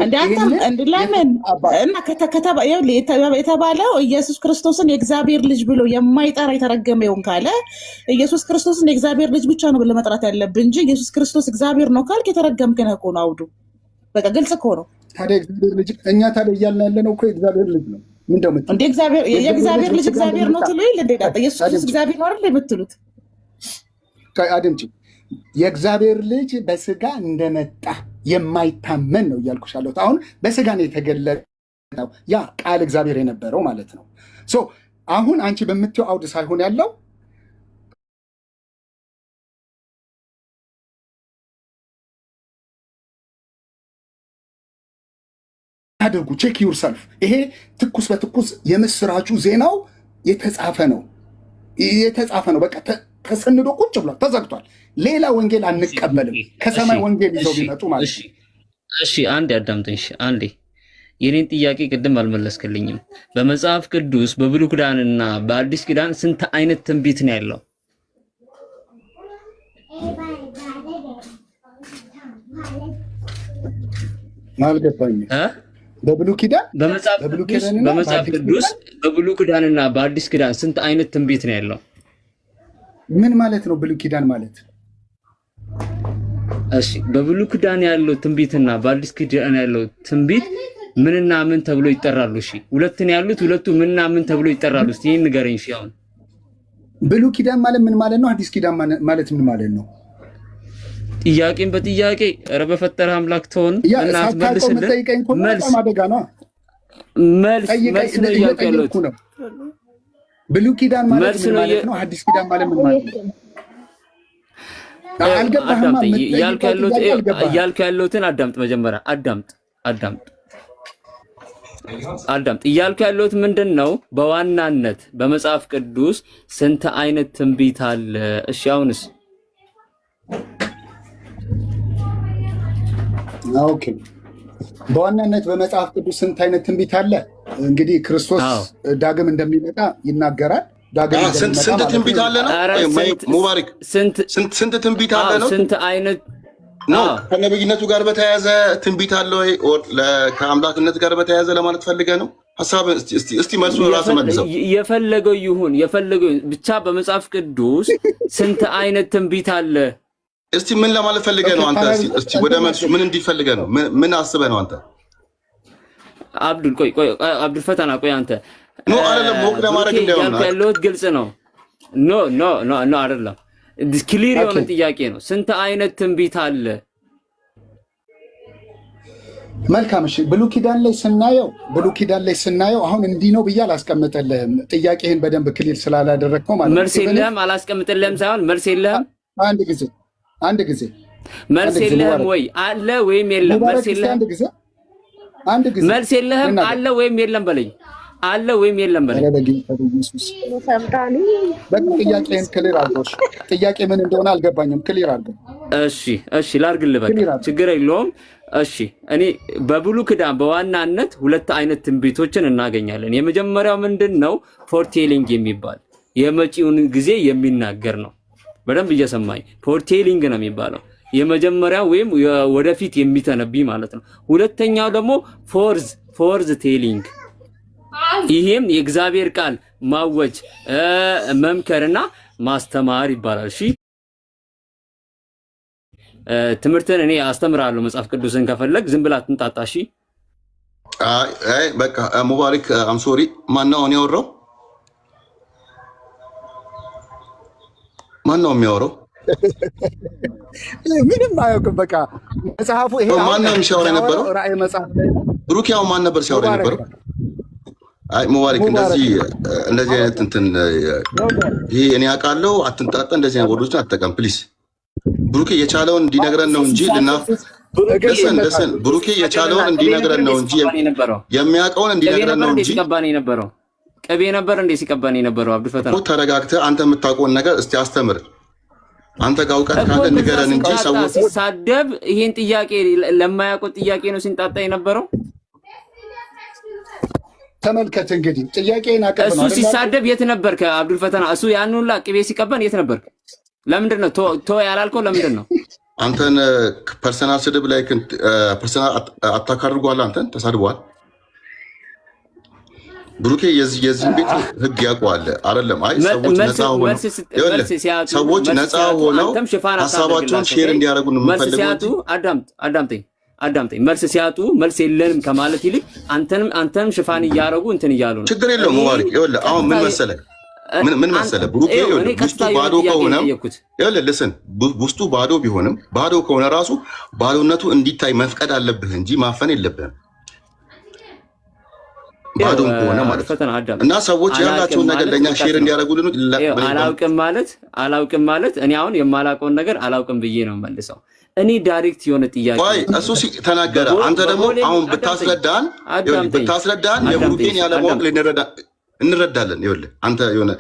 ለምን የተባለው ኢየሱስ ክርስቶስን የእግዚአብሔር ልጅ ብሎ የማይጠራ የተረገመ ይሁን ካለ ኢየሱስ ክርስቶስን የእግዚአብሔር ልጅ ብቻ ነው ብለህ መጥራት ያለብህ እንጂ ኢየሱስ ክርስቶስ እግዚአብሔር ነው ካልክ የተረገምክ ነህ እኮ ነው አውዱ። በቃ ግልጽ እኮ ነው። ታዲያ እግዚአብሔር ልጅ እኛ ታዲያ እያልን ያለነው እኮ የእግዚአብሔር ልጅ ነው። የእግዚአብሔር ልጅ እግዚአብሔር ነው ትሉ ይል እንዴ? ኢየሱስ ክርስቶስ እግዚአብሔር ነው አይደል የምትሉት? አድምጪ። የእግዚአብሔር ልጅ በስጋ እንደመጣ የማይታመን ነው እያልኩሽ ያለሁት። አሁን በስጋ ነው የተገለጠው፣ ያ ቃል እግዚአብሔር የነበረው ማለት ነው። አሁን አንቺ በምትይው አውድ ሳይሆን ያለው አድርጉ። ቼክ ዩርሰልፍ። ይሄ ትኩስ በትኩስ የምስራቹ ዜናው የተጻፈ ነው። በቃ ተሰንዶ ቁጭ ብሏል፣ ተዘግቷል። ሌላ ወንጌል አንቀበልም። ከሰማይ ወንጌል ይዘው ቢመጡ ማለት ነው። እሺ አንዴ አዳምጠኝ። አንዴ የኔን ጥያቄ ቅድም አልመለስክልኝም። በመጽሐፍ ቅዱስ በብሉይ ኪዳንና በአዲስ ኪዳን ስንት አይነት ትንቢት ነው ያለው? አልገባኝም። በብሉይ ኪዳን በመጽሐፍ ቅዱስ በብሉይ ኪዳንና በአዲስ ኪዳን ስንት አይነት ትንቢት ነው ያለው? ምን ማለት ነው ብሉይ ኪዳን ማለት? እሺ በብሉይ ኪዳን ያለው ትንቢትና በአዲስ ኪዳን ያለው ትንቢት ምንና ምን ተብሎ ይጠራሉ? እሺ ሁለቱን ያሉት ሁለቱ ምንና ምን ተብሎ ይጠራሉ? እስቲ ይሄን ንገረኝ። እሺ አሁን ብሉይ ኪዳን ማለት ምን ማለት ነው? አዲስ ኪዳን ማለት ምን ማለት ነው? ጥያቄን በጥያቄ ኧረ በፈጠረህ አምላክ ተሆን እና አትመልስልን። መልስ ነው ያለው። ብሉይ ኪዳን ማለት ምን ማለት ነው? አዲስ ኪዳን ማለት ምን ማለት ነው? አልገባህም። እያልኩ ያለሁትን አዳምጥ። መጀመሪያ አዳምጥ። እያልኩ ያለሁት ምንድን ነው? በዋናነት በመጽሐፍ ቅዱስ ስንት አይነት ትንቢት አለ? እሺ አሁንስ ኦኬ፣ በዋናነት በመጽሐፍ ቅዱስ ስንት አይነት ትንቢት አለ? እንግዲህ ክርስቶስ ዳግም እንደሚመጣ ይናገራል። ስንት ትንቢት አለ ነው ሙባሪክ? ስንት ትንቢት አለ ነው? ስንት አይነት ነው? ከነብይነቱ ጋር በተያያዘ ትንቢት አለ ወይ? ከአምላክነት ጋር በተያያዘ ለማለት ፈልገህ ነው? ሐሳብ እስቲ መልሱ ራስ መልሰው። የፈለገው ይሁን ብቻ በመጽሐፍ ቅዱስ ስንት አይነት ትንቢት አለ? እስቲ ምን ለማለት ፈልገህ ነው አንተ? እስቲ ወደ መልሱ ምን እንዲፈልገህ ነው? ምን አስበህ ነው አንተ? አብዱል ፈታና ቆይ አንተ ኖ አይደለም፣ ሞክ ለማድረግ እንደሆነ ያለሁት ግልጽ ነው። ኖ አይደለም፣ ክሊር የሆነ ጥያቄ ነው። ስንት አይነት ትንቢት አለ? መልካም። እሺ ብሉይ ኪዳን ላይ ስናየው አሁን እንዲህ ነው ብዬ አላስቀምጥልህም። ጥያቄህን በደንብ ክሊር ስላላደረግከው ማለት ነው። መልስ የለህም። አላስቀምጥልህም ሳይሆን መልስ የለህም። አንድ ጊዜ መልስ የለህም ወይ አለ ወይም የለም? መልስ የለህም። መልስ የለህም አለ ወይም የለም በለኝ። አለ ወይም የለም በለኝ። ጥያቄን ክሊር አድርጎሽ። ጥያቄ ምን እንደሆነ አልገባኝም። ክሊር አድርገው። እሺ ላድርግልህ። በቃ ችግር የለውም። እሺ እኔ በብሉይ ኪዳን በዋናነት ሁለት አይነት ትንቢቶችን እናገኛለን። የመጀመሪያው ምንድን ነው? ፎርቴሊንግ የሚባል የመጪውን ጊዜ የሚናገር ነው። በደንብ እየሰማኝ፣ ፎርቴሊንግ ነው የሚባለው። የመጀመሪያው ወይም ወደፊት የሚተነብይ ማለት ነው። ሁለተኛው ደግሞ ፎርዝ ቴሊንግ፣ ይሄም የእግዚአብሔር ቃል ማወጅ፣ መምከርና ማስተማር ይባላል። እሺ ትምህርትን እኔ አስተምራለሁ። መጽሐፍ ቅዱስን ከፈለግ ዝም ብላ አትንጣጣ። እሺ አይ በቃ ሙባሪክ አም ሶሪ። ማነው እኔ ያወራው? ማነው የሚያወራው? ምንም አያውቅም። በቃ መጽሐፉ ይሄ ማነው ሲያወራ የነበረው? ራእይ መጽሐፍ ብሩኪያው ማን ነበር ሲያወራ የነበረው? አይ ሙባሪክ እንደዚህ አይነት እንትን ይሄ እኔ አውቃለሁ አትንጣጣ፣ እንደዚህ አይነት ወርዶችን አትጠቀም ፕሊዝ። ብሩኬ የቻለውን እንዲነግረን ነው እንጂ ደሰን ብሩኬ የቻለውን እንዲነግረን ነው እንጂ የሚያውቀውን እንዲነግረን ነው እንጂ ቅቤ ነበር እንዴ ሲቀባን የነበረው? አብዱ ፈተና ተረጋግተህ አንተ የምታውቀውን ነገር እስቲ አስተምር። አንተ ጋር እውቀት ካለ ንገረን እንጂ ሰዎች ሲሳደብ ይሄን ጥያቄ ለማያውቁት ጥያቄ ነው ሲንጣጣ የነበረው። ተመልከት እንግዲህ ጥያቄን አቀርብ ነው። እሱ ሲሳደብ የት ነበርክ አብዱል ፈተና? እሱ ያን ሁላ ቅቤ ሲቀባን የት ነበርክ? ለምንድን ነው ቶ ያላልከው? ለምንድን ነው አንተን ፐርሰናል ስድብ ላይ ፐርሰናል አታክ አድርጓል። አንተን ተሳድቧል። ብሩኬ የዚህ ቤት ህግ ያውቀዋል አይደለም? አይ ሰዎች ነፃ ሆነው ሀሳባቸውን ሼር እንዲያደርጉ ነው የምፈልገው። አዳምጠኝ። መልስ ሲያጡ መልስ የለንም ከማለት ይልቅ አንተንም ሽፋን እያደረጉ እንትን እያሉ ነው። ችግር የለውም ሙባሪክ። ይኸውልህ አሁን ምን መሰለህ ብሩኬ፣ ውስጡ ባዶ ከሆነ ውስጡ ባዶ ቢሆንም ባዶ ከሆነ ራሱ ባዶነቱ እንዲታይ መፍቀድ አለብህ እንጂ ማፈን የለብህም። ባዶም ከሆነ ማለት እና ሰዎች ያላቸውን ነገር ለኛ ሼር እንዲያደርጉልን አላውቅም ማለት እኔ አሁን የማላውቀውን ነገር አላውቅም ብዬ ነው መልሰው። እኔ ዳይሬክት የሆነ ጥያቄ እሱ ተናገረ። አንተ ደግሞ አሁን ብታስረዳን የብሩኬን ያለማወቅ እንረዳለን። ይኸውልህ አንተ የሆነ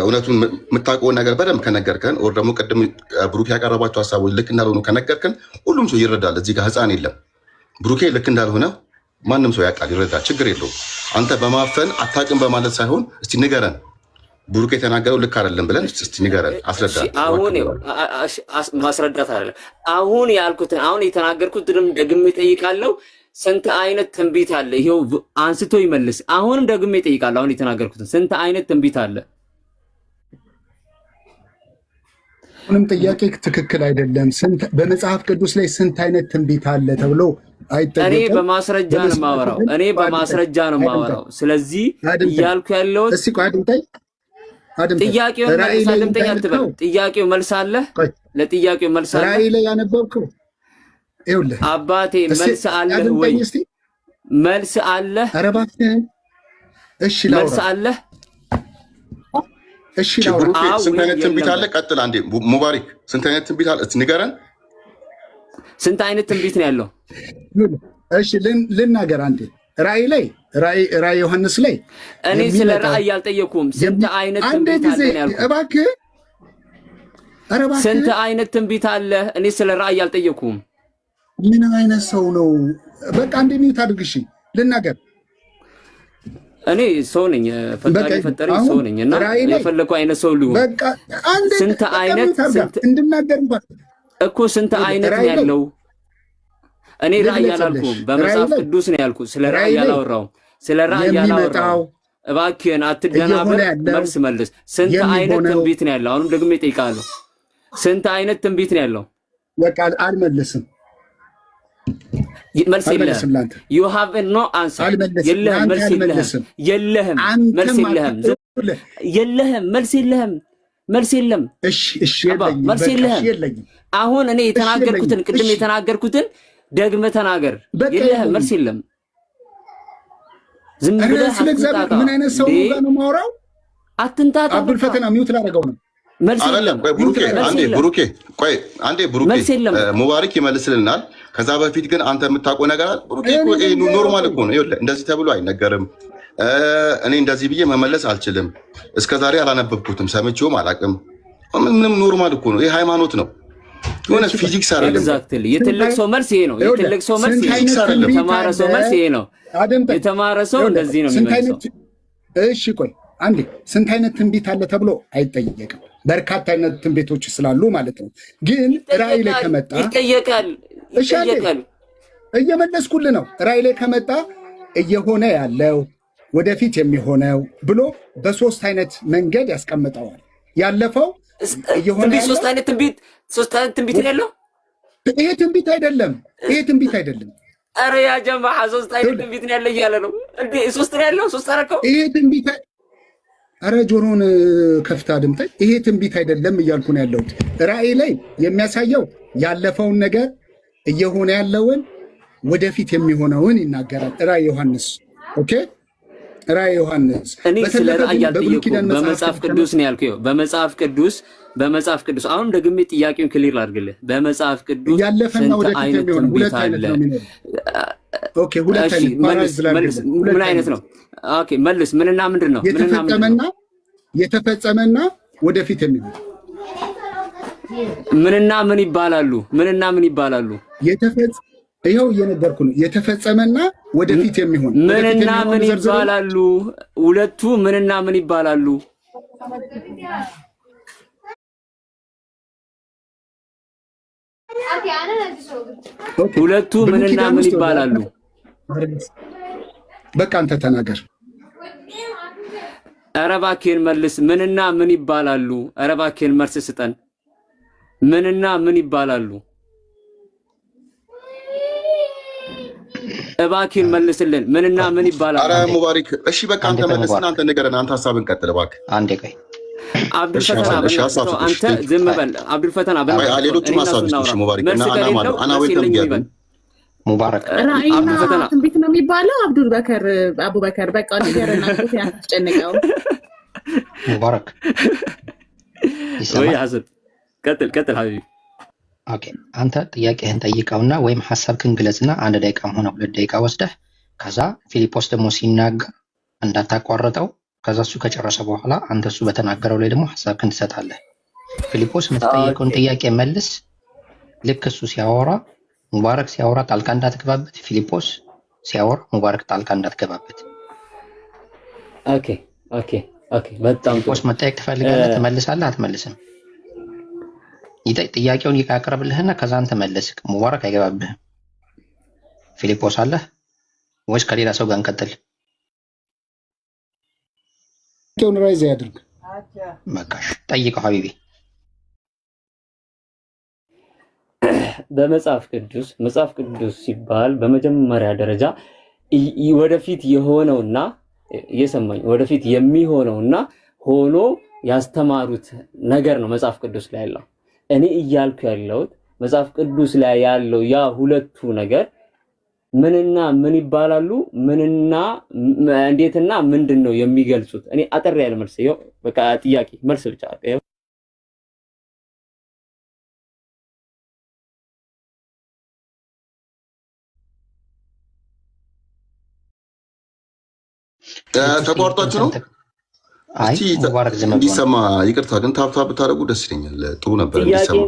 እውነቱን የምታውቀውን ነገር በደንብ ከነገርከን፣ ወር ደግሞ ቅድም ብሩኬ ያቀረባቸው ሀሳቦች ልክ እንዳልሆኑ ከነገርከን ሁሉም ሰው ይረዳል። እዚህ ጋር ህፃን የለም። ብሩኬ ልክ እንዳልሆነ ማንም ሰው ያውቃል፣ ይረዳል። ችግር የለውም። አንተ በማፈን አታውቅም በማለት ሳይሆን እስቲ ንገረን፣ ብሩክ የተናገረው ልክ አይደለም ብለን እስቲ ንገረን፣ አስረዳን። አሁን ማስረዳት አይደለም አሁን ያልኩትን አሁን የተናገርኩትንም ደግሜ እጠይቃለሁ። ስንት አይነት ትንቢት አለ? ይሄው አንስቶ ይመልስ። አሁንም ደግሜ እጠይቃለሁ። አሁን የተናገርኩትን ስንት አይነት ትንቢት አለ? ምንም ጥያቄ ትክክል አይደለም። በመጽሐፍ ቅዱስ ላይ ስንት አይነት ትንቢት አለ ተብሎ አይጠየቅም። እኔ በማስረጃ ነው የማወራው። እኔ በማስረጃ ነው የማወራው። ስለዚህ እያልኩ ያለሁት እስቲ ቆይ አድምጠኝ። ጥያቄውን መልስ አድምጠኝ አትበል። ጥያቄው መልስ አለ። ለጥያቄው መልስ አለ። ራእይ ላይ ያነበብከው ይኸውልህ አባቴ መልስ አለ ወይ? መልስ አለ። ኧረ እባክህ እሺ፣ መልስ አለ። እሺ ላውራ። ስንት አይነት ትንቢት አለ? ቀጥል አንዴ ሙባሪክ፣ ስንት አይነት ትንቢት አለ? እስቲ ንገረን። ስንት አይነት ትንቢት ነው ያለው? እሺ ልናገር አንዴ። ራእይ ዮሐንስ ላይ እኔ ስለ ራእይ አልጠየኩም። ስንት አይነት ትንቢት አለ ነው ያልኩት። እባክህ ኧረ እባክህ ስንት አይነት ትንቢት አለ? እኔ ስለ ራእይ አልጠየኩም። ምን አይነት ሰው ነው? በቃ አንዴ ሚዩት አድርግ። እሺ ልናገር። እኔ ሰው ነኝ፣ ፈጣሪ ፈጠረኝ ሰው ነኝ እና የፈለኩ አይነት ሰው ልሁን። በቃ አንዴ ስንት አይነት እንድናገር እኮ ስንት አይነት ነው ያለው? እኔ ራእይ አላልኩም፣ በመጽሐፍ ቅዱስ ነው ያልኩት። ስለ ራእይ አላወራሁም። ስለ ራእይ አላወራሁም። እባክህን አትደናበር፣ መልስ መልስ። ስንት አይነት ትንቢት ነው ያለው? አሁንም ደግሞ እጠይቃለሁ። ስንት አይነት ትንቢት ነው ያለው? በቃ አልመልስም። መልስ የለህም። you have no answer። የለህም መልስ የለህም። የለህም መልስ የለህም። የለህም መልስ የለህም። መልስ የለም። እሺ መልስ የለህም። አሁን እኔ የተናገርኩትን ቅድም የተናገርኩትን ደግመህ ተናገር። የለህም መልስ የለም። ዝም ብለህ አትንጣጣ። ምን አይነት ሰው ነው የማወራው? አትንጣጣ። አብዱል ፈተና ሚውት ላደርገው ነው። መልስ የለም። ቆይ ብሩኬ ሙባሪክ ይመልስልናል። ከዛ በፊት ግን አንተ የምታውቀው ነገር አለ። ብሩኬ ኖርማል እኮ ነው። ይኸውልህ እንደዚህ ተብሎ አይነገርም። እኔ እንደዚህ ብዬ መመለስ አልችልም። እስከዛሬ አላነበብኩትም፣ ሰምቼውም አላውቅም። ምንም ኖርማል እኮ ነው። ይሄ ሃይማኖት ነው። የሆነ ፊዚክስ አይደለም። ኤግዛክትሊ የትልቅ ሰው መልስ ይሄ ነው። የትልቅ ሰው መልስ ፊዚክስ አይደለም። የተማረ ሰው መልስ ይሄ ነው። የተማረ ሰው እንደዚህ ነው የሚመልሰው። እሺ ቆይ አንዴ፣ ስንት አይነት ትንቢት አለ ተብሎ አይጠየቅም። በርካታ አይነት ትንቢቶች ስላሉ ማለት ነው። ግን ራእይ ላይ ከመጣ ይጠየቃል። እየመለስኩልህ ነው። ራእይ ላይ ከመጣ እየሆነ ያለው ወደፊት የሚሆነው ብሎ በሶስት አይነት መንገድ ያስቀምጠዋል። ያለፈው እየሆነ ያለው ሶስት አይነት ትንቢት ነው ያለው። ይሄ ትንቢት አይደለም። አረ ያ ጀማዓ ሶስት አይነት ትንቢት ነው ያለው እያለ ነው እንዴ? ሶስት ነው ያለው። ሶስት አረከው። ይሄ ትንቢት አረ ጆሮን ከፍታ ድምጠኝ። ይሄ ትንቢት አይደለም እያልኩ ነው ያለሁት። ራእይ ላይ የሚያሳየው ያለፈውን ነገር እየሆነ ያለውን ወደፊት የሚሆነውን ይናገራል። ራእይ ዮሐንስ ኦኬ። ራእይ ዮሐንስ እኔ ስለ ራእይ አልጠየኩም። በመጽሐፍ ቅዱስ ነው ያልኩት። በመጽሐፍ ቅዱስ አሁን ደግሜ ጥያቄውን ክሊር አድርግልህ። በመጽሐፍ ቅዱስ ያለፈና ወደፊት የሚሆን ሁለት አይነት ነው የሚኖር። ኦኬ ሁለት አይነት ምን አይነት ነው? ኦኬ መልስ። ምንና ምንድን ነው? የተፈጸመና ወደፊት የሚሆን ምንና ምን ይባላሉ? ይኸው እየነገርኩ ነው። የተፈጸመና ወደፊት የሚሆን ምንና ምን ይባላሉ? ሁለቱ ምንና ምን ይባላሉ? ሁለቱ ምንና ምን ይባላሉ? በቃ አንተ ተናገር። ኧረ እባክህን መልስ። ምንና ምን ይባላሉ? ኧረ እባክህን መልስ ስጠን። ምንና ምን ይባላሉ? እባክህን መልስልን። ምንና ምን ይባላሉ? ኧረ ሙባሪክ እሺ በቃ አንተ መልስና አንተ ንገረን። አንተ ሀሳብን ቀጥል እባክህ። አንዴ ቆይ አብዱል ፈተና አንተ ዝም በል። አብዱል ፈተና ሌሎቹም ሀሳብ እሺ ሙባሪክ እና ሙባረክ ራእይና ትንቢት ነው የሚባለው። አቡበከር በቃ ንገረና ያስጨንቀው። ሙባረክ ወይ ሐሰን ቀጥል ሀቢቢ። ኦኬ አንተ ጥያቄህን ጠይቀውና ወይም ሐሳብህን ግለጽና 1 ደቂቃም ሆነ 2 ደቂቃ ወስደህ ከዛ ፊሊጶስ ደግሞ ሲናገር እንዳታቋርጠው። ከዛ እሱ ከጨረሰ በኋላ አንተ እሱ በተናገረው ላይ ደግሞ ሐሳብህን ትሰጣለህ። ፊሊጶስ የምትጠይቀውን ጥያቄ መልስ። ልክ እሱ ሲያወራ ሙባረክ ሲያወራ ጣልቃ እንዳትገባበት። ፊሊጶስ ሲያወራ ሙባረክ ጣልቃ እንዳትገባበት። ኦኬ ኦኬ ኦኬ። በጣም ፊልጶስ መጠየቅ ትፈልጋለህ? ትመልሳለህ? አትመልስም? ጥያቄውን ያቀርብልህና ከዛ አንተ መልስ። ሙባረክ አይገባብህም። ፊልጶስ አለህ ወይስ ከሌላ ሰው ጋር እንቀጥል? ጤውን ራይዝ ያድርግ። በቃሽ፣ ጠይቀው ሀቢቢ። በመጽሐፍ ቅዱስ ሲባል በመጀመሪያ ደረጃ ወደፊት የሆነውና እየሰማኝ ወደፊት የሚሆነውና ሆኖ ያስተማሩት ነገር ነው መጽሐፍ ቅዱስ ላይ ያለው። እኔ እያልኩ ያለሁት መጽሐፍ ቅዱስ ላይ ያለው ያ ሁለቱ ነገር ምንና ምን ይባላሉ? ምንና እንዴትና ምንድን ነው የሚገልጹት? እኔ አጠር ያለ መልስ ይኸው፣ በቃ ጥያቄ መልስ ብቻ ይኸው። ተቋርጣችሁ ነው? እስቲ እንዲሰማ ይቅርታ፣ ግን ታብታብ ብታደርጉ ደስ ይለኛል። ጥሩ ነበር እንዲሰማ።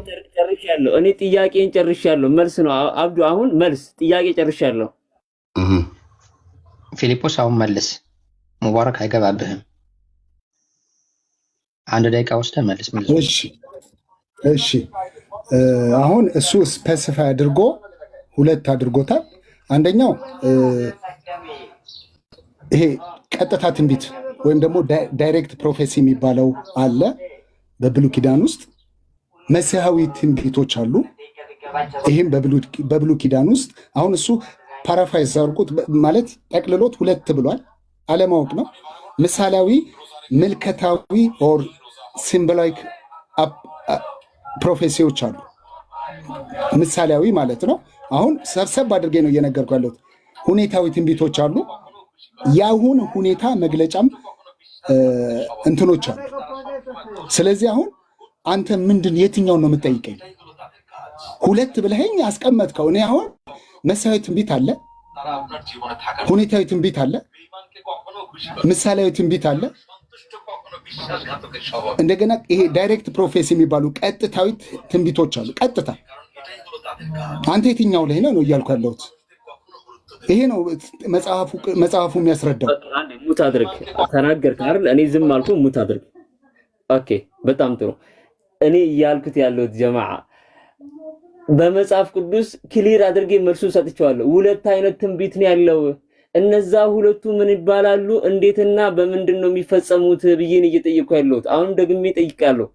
እኔ ጥያቄን ጨርሻለሁ። መልስ ነው አብዱ። አሁን መልስ ጥያቄ ጨርሻለሁ። ፊልጶስ አሁን መልስ። ሙባረክ አይገባብህም። 1 ደቂቃ ወስደህ መልስ። እሺ አሁን እሱ ስፔሲፋይ አድርጎ 2 አድርጎታል። አንደኛው ይሄ ቀጥታ ትንቢት ወይም ደግሞ ዳይሬክት ፕሮፌሲ የሚባለው አለ በብሉይ ኪዳን ውስጥ። መሲሐዊ ትንቢቶች አሉ። ይህም በብሉይ ኪዳን ውስጥ አሁን እሱ ፓራፍራይዝ አድርጎት ማለት ጠቅልሎት 2 ብሏል። አለማወቅ ነው። ምሳሌያዊ፣ ምልከታዊ ኦር ሲምቦላይክ ፕሮፌሲዎች አሉ። ምሳሌያዊ ማለት ነው። አሁን ሰብሰብ አድርጌ ነው እየነገርኩ ያለሁት። ሁኔታዊ ትንቢቶች አሉ። የአሁን ሁኔታ መግለጫም እንትኖች አሉ። ስለዚህ አሁን አንተ ምንድን የትኛውን ነው የምትጠይቀኝ? 2 ብለኸኝ አስቀመጥከው። እኔ አሁን መሲሐዊ ትንቢት አለ፣ ሁኔታዊ ትንቢት አለ፣ ምሳሌያዊ ትንቢት አለ። እንደገና ይሄ ዳይሬክት ፕሮፌሲ የሚባሉ ቀጥታዊ ትንቢቶች አሉ። ቀጥታ አንተ የትኛው ላይ ነው እያልኩ ያለሁት? ይሄ ነው መጽሐፉ የሚያስረዳው። ሙት አድርግ ተናገርክ አይደል? እኔ ዝም አልኩ። ሙት አድርግ። ኦኬ፣ በጣም ጥሩ። እኔ እያልኩት ያለሁት ጀማዓ በመጽሐፍ ቅዱስ ክሊር አድርጌ መልሱን ሰጥቼዋለሁ። 2 አይነት ትንቢት ነው ያለው። እነዛ 2ቱ ምን ይባላሉ? እንዴትና በምንድን ነው የሚፈጸሙት ብዬን እየጠየቅኩ ያለሁት። አሁን ደግሜ ጠይቃለሁ።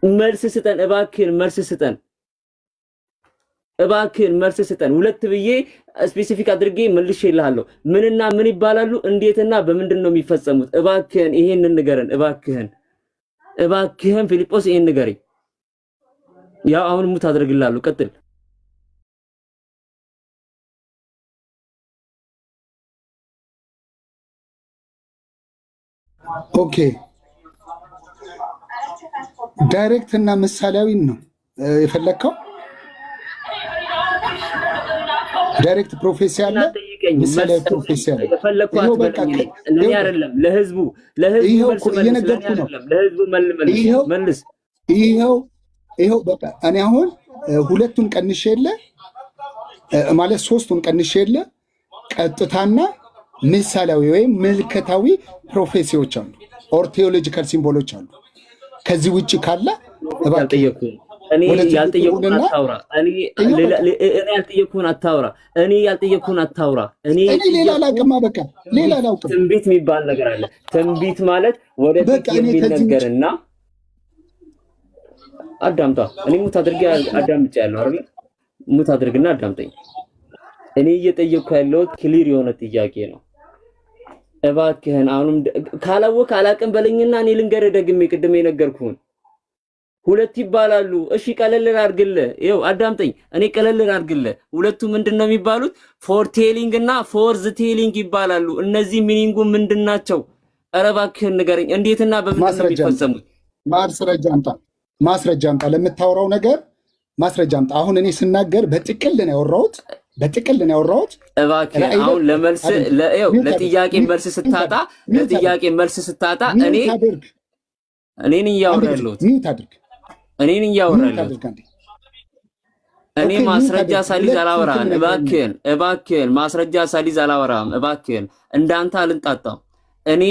መልስ ስጠን እባክህን፣ መልስ ስጠን እባክህን፣ መልስ ስጠን። 2 ብዬ ስፔሲፊክ አድርጌ መልሼልሃለሁ። ምንና ምን ይባላሉ? እንዴትና በምንድን ነው የሚፈጸሙት? እባክህን ይሄንን ንገረን። እባክህን ፊልጶስ ይሄን ንገረኝ። ያው አሁን ሙት አድርግልሃለሁ። ቀጥል። ኦኬ፣ ዳይሬክት እና ምሳሌያዊ ነው የፈለግከው? ዳይሬክት ፕሮፌሲ አለ፣ ምሳሌያዊ ፕሮፌሲ አለ። የፈለግኳት በቃኝ። እኔ አይደለም ለህዝቡ እየነገርኩ ነው። ለህዝቡ መልስ። ይኸው በቃ እኔ አሁን 2ቱን ቀንሼ የለ ማለት 3ቱን ቀንሼ የለ ቀጥታና ምሳሌያዊ ወይም ምልከታዊ ፕሮፌሲዎች አሉ፣ ኦር ቴዎሎጂካል ሲምቦሎች አሉ። ከዚህ ውጭ ካለ እኔ ያልጠየቅኩህን አታውራ። እኔ ያልጠየቅኩህን አታውራ። እኔ ሌላ አላውቅማ። በቃ ሌላ አላውቅም። ትንቢት የሚባል ነገር አለ። ትንቢት ማለት ወደፊት የሚነገርና አዳምጣ። እኔ ሙት አድርጌ አዳምጫለሁ አይደል? ሙት አድርግና አዳምጠኝ። እኔ እየጠየቅኩ ያለሁት ክሊር የሆነ ጥያቄ ነው። እባክህን አሁንም ካላወቅህ አላውቅም በለኝና እኔ ልንገርህ ደግሜ ቅድም የነገርኩህን 2 ይባላሉ። እሺ ቀለል አድርግልህ። ይኸው አዳምጠኝ። እኔ ቀለል አድርግልህ። 2ቱ ምንድነው የሚባሉት? ፎርቴሊንግ እና ፎርዝ ቴሊንግ ይባላሉ። እነዚህ ሚኒንጉ ምንድናቸው? ኧረ እባክህን ንገረኝ። እንዴትና በምን ነው የሚፈጸሙት? ማስረጃ አምጣ። ለምታወራው ነገር ማስረጃ አምጣ። አሁን እኔ ስናገር በጥቅል ነው ያወራሁት። እባክህ አሁን ለመልስ ለጥያቄ መልስ ስታጣ እኔን እያወራለሁት እኔ ማስረጃ ሳሊዝ አላወራም። እባክህን ማስረጃ ሳሊዝ አላወራም። እባክህን እንዳንተ አልንጣጣም። እኔ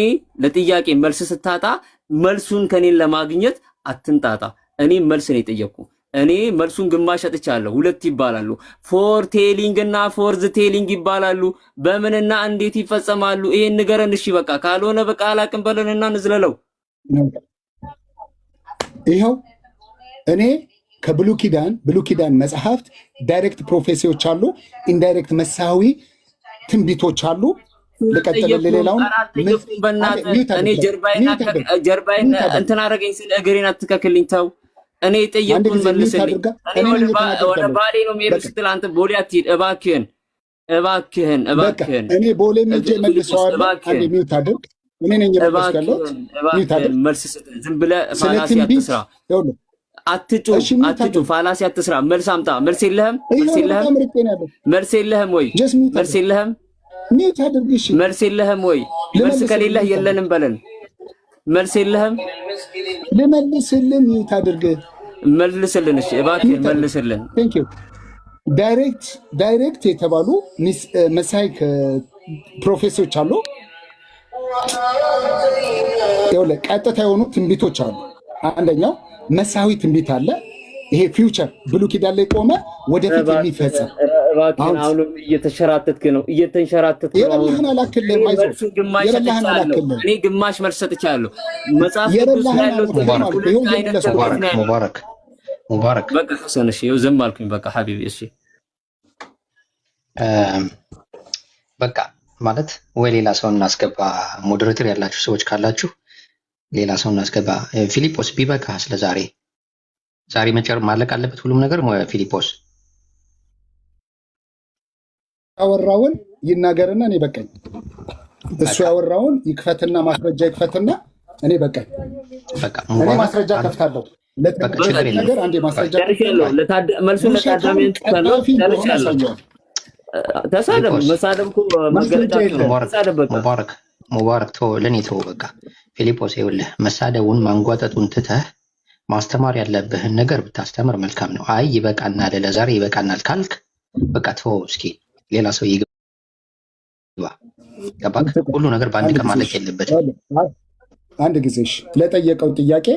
ለጥያቄ መልስ ስታጣ መልሱን ከኔን ለማግኘት አትንጣጣ። እኔ መልስ ነው የጠየቅኩ። እኔ መልሱን ግማሽ ሰጥቻለሁ። ሁለት ይባላሉ። ፎር ቴሊንግ እና ፎርዝ ቴሊንግ ይባላሉ። በምንና እንዴት ይፈጸማሉ? ይሄን ንገረን። እሺ በቃ ካልሆነ በቃ አላቅም በለንና እንዝለለው። ይኸው እኔ ከብሉይ ኪዳን መጽሐፍት ዳይሬክት ፕሮፌሲዎች አሉ፣ ኢንዳይሬክት መሳዊ ትንቢቶች አሉ። ልቀጥል። ሌላውን እኔ ጀርባይን እንትን አደረገኝ ስለ እግሬን አትከክልኝ። ተው እኔ ጠየቁን መልስልኝ። እኔ ወደ ባሌ ነው የሚሄደው ስትል አንተ ቦሌ አትሂድ እባክህን። እኔ ቦሌ ሄጄ መልሰዋለሁ። አንዴ ሚውት አድርግ። እኔ ነኝ የመለስከለው። ሚውት አድርግ። መልስ ስጥ። ዝም ብለህ ፋላሲ አትስራ። አትጩ ፋላሲ አትስራ። መልስ አምጣ። መልስ የለህም ወይ? መልስ የለህም? ሚውት አድርግ። እሺ መልስ የለህም ወይ? መልስ ከሌለህ የለንም በለን። መልስ የለህም? ልመልስልህ። ሚውት አድርግ። መልስልን። እሺ እባክህ መልስልን። ቴንክ ዩ። ዳይሬክት የተባሉ መሳይክ ፕሮፌሰሮች አሉ። ይኸውልህ ቀጥታ የሆኑ ትንቢቶች አሉ። አንደኛው መሳዊ ትንቢት አለ። ይሄ ፊውቸር ብሉይ ኪዳን ላይ ቆመ ወደፊት የሚፈጸም። አሁንም እየተንሸራተትክ ነው። የበላህን አላክልህም። እኔ ግማሽ መልስ ሰጥቻለሁ። መጽሐፍ ሙባረክ በቃ ሰነሽ ይኸው ዝም አልኩኝ። በቃ ሀቢቢ እሺ በቃ ማለት ወይ ሌላ ሰው እናስገባ። ሞዴሬተር ያላችሁ ሰዎች ካላችሁ ሌላ ሰው እናስገባ። ፊሊጶስ ቢበቃ ስለ ዛሬ ማለቅ አለበት ሁሉም ነገር። ፊሊጶስ ያወራውን ይናገርና እኔ በቃኝ። እሱ ያወራውን ይክፈትና ማስረጃ ይክፈትና እኔ በቃኝ። እኔ ማስረጃ ከፍታለሁ። ነገር አንዴ ማስረጃ መልሱን ለታዳሚያን ተሰለው ተሳደብ መሳደብ እኮ መገለጫቸው ነው። ሙባረክ ተው፣ ለኔ ተው በቃ። ፊሊጶስ ይኸውልህ መሳደቡን ማንጓጠጡን ትተህ ማስተማር ያለብህን ነገር ብታስተምር መልካም ነው። አይ ይበቃናል፣ ለዛሬ ይበቃናል ካልክ በቃ ተው። እስኪ ሌላ ሰው ይግባ። ገባክ? ሁሉ ነገር በአንድ ቀን ማለቅ የለበትም። አንድ ጊዜ ለጠየቀው ጥያቄ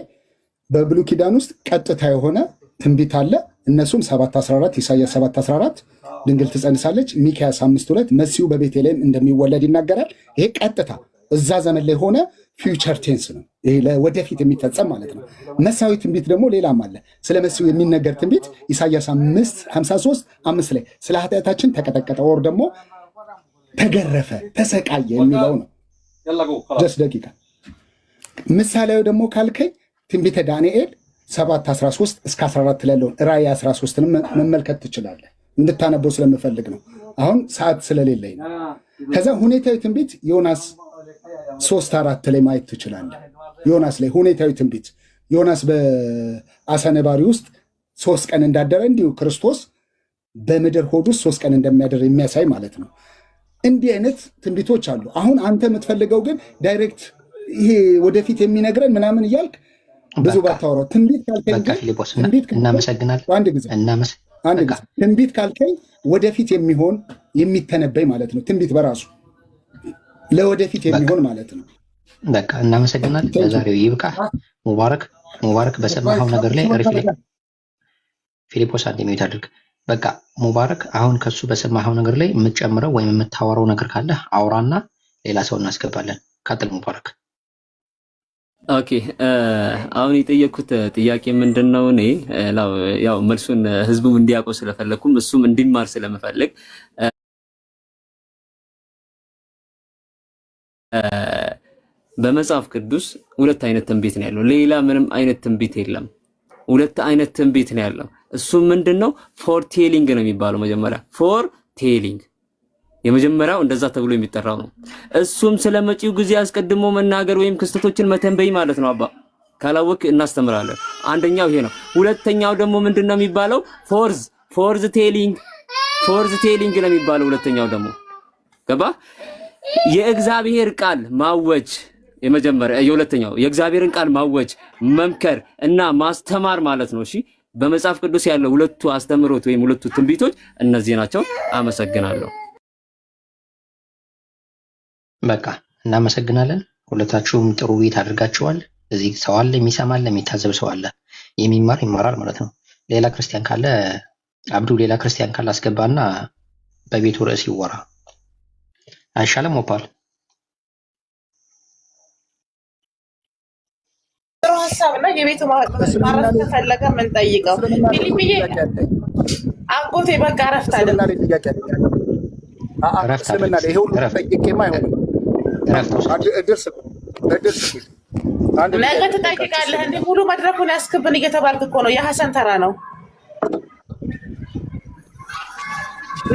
በብሉይ ኪዳን ውስጥ ቀጥታ የሆነ ትንቢት አለ። እነሱም 7:14 ኢሳይያስ 7:14 ድንግል ትጸንሳለች፣ ሚክያስ 5:2 መሲሁ በቤተልሔም እንደሚወለድ ይናገራል። ይሄ ቀጥታ እዛ ዘመን ላይ ሆነ ፊውቸር ቴንስ ነው። ይሄ ለወደፊት የሚፈጸም ማለት ነው። መሳዊ ትንቢት ደግሞ ሌላም አለ። ስለ መሲሁ የሚነገር ትንቢት ኢሳይያስ 53:5 ላይ ስለ ኃጢአታችን ተቀጠቀጠ ወር ደግሞ ተገረፈ ተሰቃየ የሚለው ነው። ጀስት ደቂቃ ምሳሌያዊ ደግሞ ካልከኝ ትንቢተ ዳንኤል 7:13-14 ላለውን ራእይ 13ንም መመልከት ትችላለህ። እንድታነበው ስለምፈልግ ነው። አሁን ሰዓት ስለሌለኝ ነው። ከዛ ሁኔታዊ ትንቢት ዮናስ 3:4 ላይ ማየት ትችላለህ። ዮናስ ላይ ሁኔታዊ ትንቢት ዮናስ በአሳ ነባሪ ውስጥ 3 ቀን እንዳደረ እንዲሁ ክርስቶስ በምድር ሆድ ውስጥ 3 ቀን እንደሚያደር የሚያሳይ ማለት ነው። እንዲህ አይነት ትንቢቶች አሉ። አሁን አንተ የምትፈልገው ግን ዳይሬክት ይሄ ወደፊት የሚነግረን ምናምን እያልክ ብዙ ባታወራው ትንቢት ካልከኝ እናመሰግናለን። አንድ ጊዜ ትንቢት ካልከኝ ወደፊት የሚሆን የሚተነበይ ማለት ነው። ትንቢት በራሱ ለወደፊት የሚሆን ማለት ነው። በቃ እናመሰግናለን። ለዛሬው ይብቃ። ሙባረክ በሰማኸው ነገር ላይ ፊሊጶስ አንድ ሚዩት አድርግ። በቃ ሙባረክ አሁን ከሱ በሰማኸው ነገር ላይ የምትጨምረው ወይም የምታወራው ነገር ካለ አውራና ሌላ ሰው እናስገባለን። ቀጥል ሙባረክ። ኦኬ አሁን የጠየኩት ጥያቄ ምንድነው? እኔ ያው መልሱን ህዝቡም እንዲያውቀው ስለፈለኩም እሱም እንዲማር ስለምፈልግ በመጽሐፍ ቅዱስ ሁለት አይነት ትንቢት ነው ያለው። ሌላ ምንም አይነት ትንቢት የለም። ሁለት አይነት ትንቢት ነው ያለው። እሱ ምንድነው? ፎር ቴሊንግ ነው የሚባለው። መጀመሪያ ፎር ቴሊንግ የመጀመሪያው እንደዛ ተብሎ የሚጠራው ነው። እሱም ስለመጪው ጊዜ አስቀድሞ መናገር ወይም ክስተቶችን መተንበይ ማለት ነው። አባ ካላወቅ እናስተምራለን። አንደኛው ይሄ ነው። ሁለተኛው ደግሞ ምንድነው የሚባለው? ፎርዝ ቴሊንግ ነው የሚባለው። ሁለተኛው ደግሞ ገባ? የእግዚአብሔር ቃል ማወጅ የመጀመሪያ የሁለተኛው የእግዚአብሔርን ቃል ማወጅ መምከር እና ማስተማር ማለት ነው። እሺ በመጽሐፍ ቅዱስ ያለው ሁለቱ አስተምሮት ወይም ሁለቱ ትንቢቶች እነዚህ ናቸው። አመሰግናለሁ። በቃ እናመሰግናለን። ሁለታችሁም ጥሩ ውይይት አድርጋችኋል። እዚህ ሰው አለ፣ የሚሰማ አለ፣ የሚታዘብ ሰው አለ። የሚማር ይማራል ማለት ነው። ሌላ ክርስቲያን ካለ አብዱ፣ ሌላ ክርስቲያን ካለ አስገባና በቤቱ ርዕስ ይወራ አይሻልም? ኦፓል ጥሩ ሀሳብ ነው። የቤቱ ማረፍ ከፈለገ ምን ጠይቀው ፊሊፒዬ አጎቴ በቃ ረፍት አይደለም እስልምና ላይ ይሄ ሁሉ ጠይቄማ አይሆንም። ነገ ትጠይቃለህ እንዴ? ሙሉ መድረኩን ያስክብን እየተባልክ እኮ ነው። የሐሰን ተራ ነው።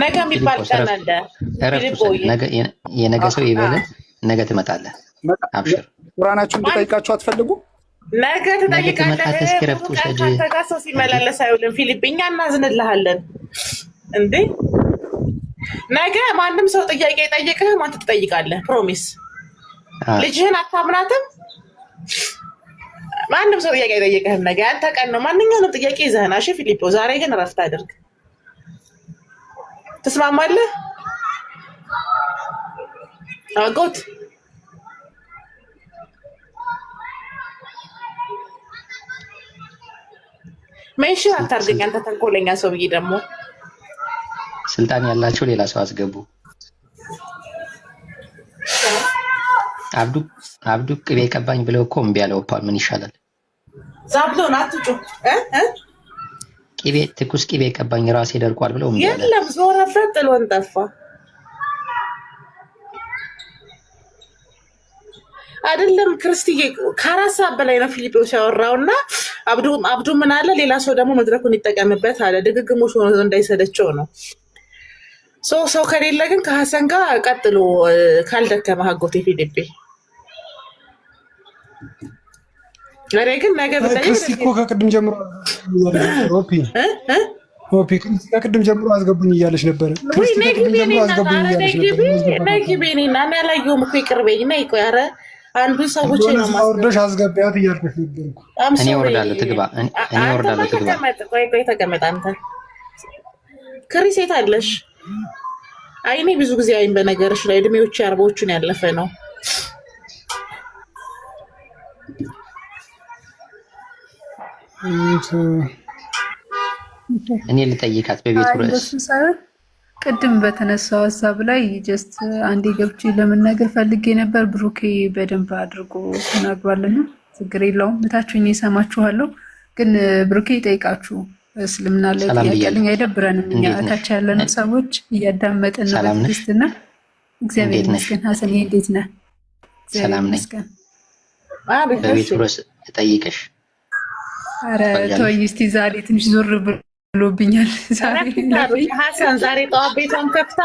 ነገ የሚባል ቀን አለ። የነገ ሰው ይበልህ። ነገ ትመጣለህ። አብሽር። ቁርአናችሁን እንድጠይቃችሁ አትፈልጉ? ነገ ትጠይቃለህ። ተጋሰው ሲመላለስ አይውልም። ፊሊፕ እኛ እናዝንልሃለን እንዴ። ነገ ማንም ሰው ጥያቄ ጠይቅህ አንተ ትጠይቃለህ። ፕሮሚስ። ልጅህን አታምናትም? ማንም ሰው ጥያቄ ጠይቅህም ነገ አንተ ቀን ነው። ማንኛውንም ጥያቄ ይዘህና እሺ ፊሊፖ። ዛሬ ግን እረፍት አድርግ። ትስማማለህ? አጎት ሜንሽን አታርገኝ አንተ ተንኮለኛ ሰው ብዬ ደግሞ ስልጣን ያላቸው ሌላ ሰው አስገቡ። አብዱ ቅቤ ቀባኝ ብለው እኮ እምቢ አለው። ኦፓል ምን ይሻላል? ዛብሎን አትጩ ቅቤ ትኩስ ቅቤ ቀባኝ ራሴ ደርቋል ብለው እምቢ አለ። የለም ዞረበት ጥሎን ጠፋ። አይደለም ክርስቲዬ ከአራት ሰዓት በላይ ነው ፊሊጶስ ያወራውና አብዱ ምን አለ? ሌላ ሰው ደግሞ መድረኩን ይጠቀምበት አለ። ድግግሞሽ ሆኖ እንዳይሰለቸው ነው። ሰው ከሌለ ግን ከሐሰን ጋር ቀጥሎ ካልደከመ አጎቴ ፊሊጴ ለኔ ግን ነገ ክርስቲ እኮ ከቅድም ጀምሮ ከቅድም ጀምሮ አስገቡኝ እያለች ነበረ። ነግቤኔና እኔ አላየሁም እኮ ይቅርበኝ እና ይቆይ። ኧረ አንዱ ሰዎች ነው ማውርደሽ አስገቢያት እያልኩሽ ነበርኩ። እኔ ወርዳለሁ ትግባ። እኔ ወርዳለሁ ትግባ። ቆይ ተቀመጥ አንተ ክሪሴት አለሽ። አይኔ ብዙ ጊዜ አይን በነገርሽ ላይ እድሜዎች የአርባዎቹን ያለፈ ነው። እኔ ልጠይቃት በቤቱ ርዕስ ቅድም በተነሳው ሀሳብ ላይ ጀስት አንዴ ገብቼ ለመናገር ፈልጌ ነበር። ብሩኬ በደንብ አድርጎ ተናግሯልና ችግር የለውም። እታችሁኝ እሰማችኋለሁ። ግን ብሩኬ ይጠይቃችሁ እስልምና ላይ ያለኝ አይደብረንም። እኛ እታች ያለን ሰዎች እያዳመጥን ነው በትዕግስትና እግዚአብሔር ይመስገን። ሐሰን እንዴት ነህ? ሰላም ነኝ። በቤቱ ርዕስ እጠይቅሽ። ኧረ ተወኝ እስኪ ዛሬ ትንሽ ዞር ብሎብኛል። ሐሰን ዛሬ ጠዋት ቤቷን ከፍታ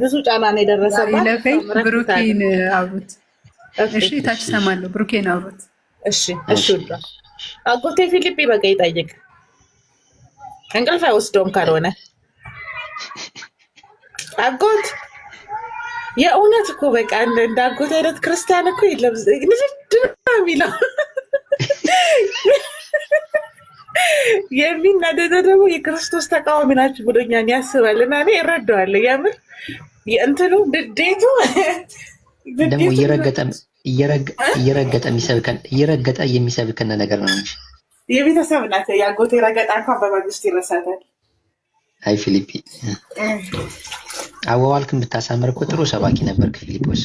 ብዙ ጫና ነው የደረሰባት። ብሩኬን አውሩት እሺ። ታች ሰማለሁ። ብሩኬን አውሩት እሺ። እሺ አጎቴ ፊሊፕ በቃ ይጠይቅ። እንቅልፍ አይወስደውም ካልሆነ አጎት የእውነት እኮ በቃ እንደ አጎት አይነት ክርስቲያን እኮ የለም። የሚለው የሚናደደው ደግሞ የክርስቶስ ተቃዋሚ ናችሁ ብሎኛል ያስባል። እና እኔ እረዳዋለሁ። የምር የእንትኑ ድዴቱ ደግሞ እየረገጠ የሚሰብከን ነገር ነው እንጂ የቤተሰብ ናት። የአጎቴ ረገጣ እንኳን በመንግስት ይረሳታል። አይ ፊሊፒ አዋዋልክን ብታሳምር እኮ ጥሩ ሰባኪ ነበርክ ፊሊጶስ።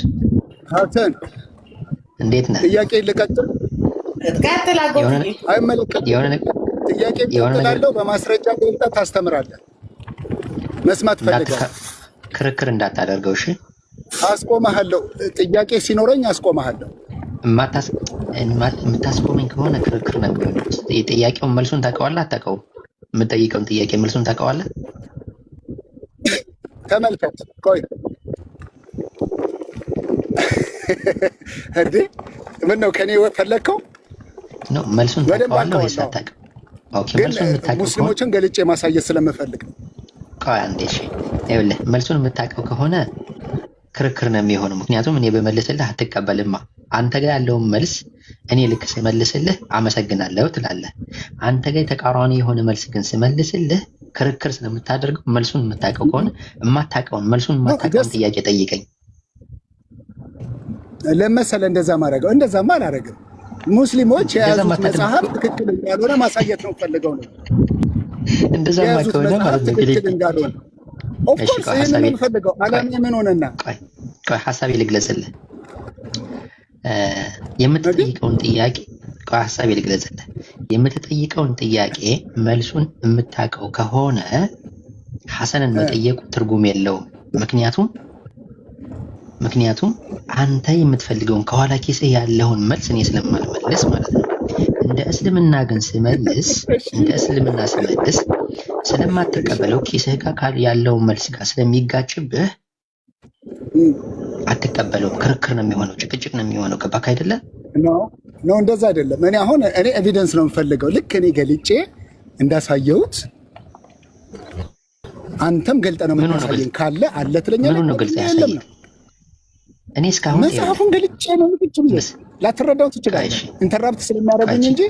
ሐሰን እንዴት ነህ? ጥያቄ ልቀጥል? ቀጥል አጎቴ። አይመለከትም። ጥያቄ ቀጥላለሁ። በማስረጃ ገልጣ ታስተምራለህ። መስማት ፈልጋለሁ። ክርክር እንዳታደርገው እሺ። አስቆመሃለሁ። ጥያቄ ሲኖረኝ አስቆመሃለሁ። የምታስቆመኝ ከሆነ ክርክር ነው የሚሆነው። ጥያቄውን መልሱን ታውቀዋለህ አታውቀውም? የምጠይቀውን ጥያቄ መልሱን ታውቀዋለህ? ተመልከት። ቆይ እንዴ ምን ነው ከኔ ፈለግከው? ነው መልሱን ታውቀዋለህ ወይስ አታውቅም? ኦኬ መልሱን የምታውቀው ሙስሊሞችን ገልጬ ማሳየት ስለምፈልግ ነው። ቆይ አንዴ እሺ። ይኸውልህ መልሱን የምታውቀው ከሆነ ክርክር ነው የሚሆነው። ምክንያቱም እኔ በመልስልህ አትቀበልማ። አንተ ጋር ያለውን መልስ እኔ ልክ ስመልስልህ አመሰግናለሁ ትላለህ። አንተ ጋር ተቃራኒ የሆነ መልስ ግን ስመልስልህ ክርክር ስለምታደርገው መልሱን የምታውቀው ከሆነ መልሱን የማታውቀውን ጥያቄ ጠይቀኝ። ለመሰለ እንደዛ ማድረገው እንደዛማ አላደርግም። ሙስሊሞች የያዙት መጽሐፍ ትክክል እንዳልሆነ ማሳየት ነው ፈልገው ነው። እንደዛማ ከሆነ ማለት ነው ትክክል እንዳልሆነ ኦፍኮርስ ይሄንን ነው ፈልገው። አላማ ምን ሆነና ቆይ ሐሳቤ ልግለጽልህ። የምትጠይቀውን ጥያቄ ሐሳቤ ልግለጽልህ። የምትጠይቀውን ጥያቄ መልሱን የምታውቀው ከሆነ ሐሰንን መጠየቁ ትርጉም የለውም። ምክንያቱም አንተ የምትፈልገውን ከኋላ ኪስህ ያለውን መልስ እኔ ስለማልመልስ ማለት ነው። እንደ እስልምና ስመልስ ስለማትቀበለው ኪስህ ጋር ያለውን መልስ ጋር ስለሚጋጭብህ አትቀበለውም። ክርክር ነው የሚሆነው፣ ጭቅጭቅ ነው የሚሆነው። ገባክ አይደለ? ነው እንደዛ አይደለም። እኔ ኤቪደንስ ነው የምፈልገው። ልክ እኔ ገልጬ እንዳሳየሁት አንተም ገልጠህ ነው የምታሳየኝ። ካለ አለ ትለኛለህ። ምኑን ነው ገልጠህ ያሳየኝ? እኔ እስካሁን መጽሐፉን ገልጬ ነው ላትረዳው ትችላለህ። ኢንተራፕት ስለሚያደርጉኝ እንጂ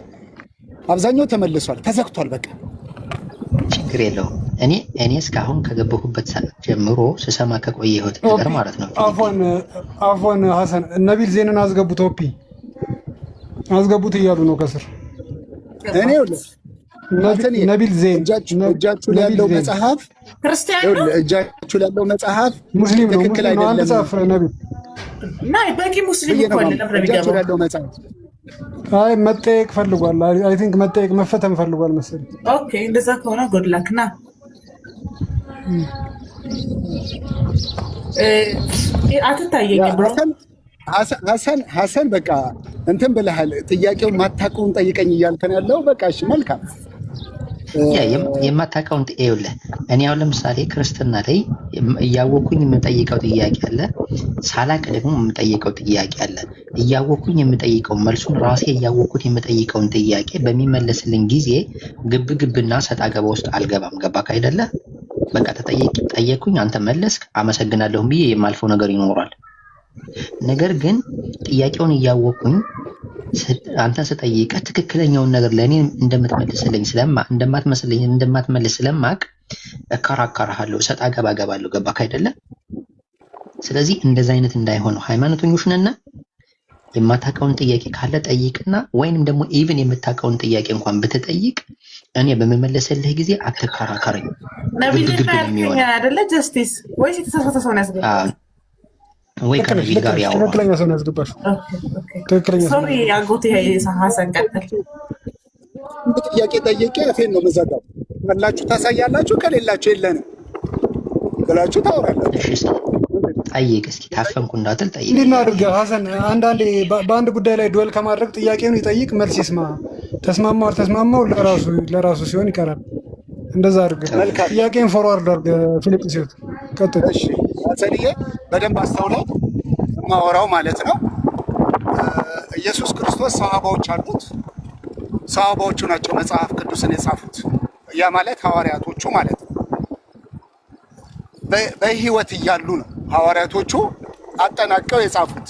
አብዛኛው ተመልሷል፣ ተዘግቷል። በቃ ችግር የለውም። እኔ እስካሁን ከገባሁበት ሰዓት ጀምሮ ስሰማ ከቆየሁት ነገር ማለት ነው። አፎን ሐሰን ነቢል ዜንን አስገቡት፣ ኦፒ አስገቡት እያሉ ነው ከስር። ነቢል ዜን እጃችሁ ላይ ያለው መጽሐፍ ክርስቲያን ነው። እጃችሁ ላይ ያለው መጽሐፍ ሙስሊም ነው። ትክክል አይደለም። አንተ ጻፍ ነቢል እና በቂ ሙስሊም እኮ አይደለም። እጃችሁ ላይ ያለው መጽሐፍ አይ መጠየቅ ፈልጓል። አይ ቲንክ መጠየቅ መፈተን ፈልጓል መሰለኝ። ኦኬ እንደዛ ከሆነ ጉድ ላክ ና አትታየኝም ብሮ ሐሰን በቃ እንትን ብለሃል። ጥያቄውን ማታውቀውን ጠይቀኝ እያልከን ያለው በቃ እሺ መልካም። የማታውቀውን ይኸውልህ፣ እኔ አሁን ለምሳሌ ክርስትና ላይ እያወኩኝ የምጠይቀው ጥያቄ አለ፣ ሳላቅ ደግሞ የምጠይቀው ጥያቄ አለ። እያወኩኝ የምጠይቀው መልሱን ራሴ እያወኩት የምጠይቀውን ጥያቄ በሚመለስልኝ ጊዜ ግብና ሰጣ ገባ ውስጥ አልገባም። ገባክ አይደለ? በቃ ጠየቅኩኝ፣ አንተ መለስክ፣ አመሰግናለሁ ብዬ የማልፈው ነገር ይኖራል። ነገር ግን ጥያቄውን እያወኩኝ አንተን ስጠይቅህ ትክክለኛውን ነገር ለእኔ እንደምትመልስልኝ እንደማትመልስ ስለማቅ እከራከርሃለሁ፣ ሰጣ ገባ ገባለሁ። ገባክ አይደለም? ስለዚህ እንደዛ አይነት እንዳይሆነው ሃይማኖተኞች ነንና የማታውቀውን ጥያቄ ካለ ጠይቅና፣ ወይንም ደግሞ ኢቭን የምታውቀውን ጥያቄ እንኳን ብትጠይቅ እኔ በመመለስልህ ጊዜ አትከራከረኝ። ነብይ ነው አይደለ? ጀስቲስ ወይስ የተሳሳተ ሰው ነው ያስገባው? ወይ ከነቢል ጋር ያው ትክክለኛ ሰው ነው ያስገባሽ። ትክክለኛ ሰው ሶሪ አጎቴ ሐሰን ቀጥል። ጥያቄ ጠየቄ አፌን ነው መዘጋው። ካላችሁ ታሳያላችሁ፣ ከሌላችሁ የለንም ብላችሁ ታወራላችሁ። እሺ ጠይቅ እስኪ፣ ታፈንኩ እንዳትል ጠይቅ። እንዴት ነው አድርገህ ሐሰን አንዳንዴ በአንድ ጉዳይ ላይ ዱዌል ከማድረግ ጥያቄውን ይጠይቅ፣ መልስ ይስማ። ተስማማው አልተስማማው ለራሱ ሲሆን ይቀራል። እንደዛ አድርገህ ጥያቄን ፎርዋርድ አድርገህ ፊሊፕስ ሲወት ቀጥል። እሺ ሐሰንዬ በደንብ አስተውለው ማወራው ማለት ነው። ኢየሱስ ክርስቶስ ሰሃባዎች አሉት። ሰሃባዎቹ ናቸው መጽሐፍ ቅዱስን የጻፉት። ያ ማለት ሐዋርያቶቹ ማለት ነው። በህይወት እያሉ ነው ሐዋርያቶቹ አጠናቀው የጻፉት።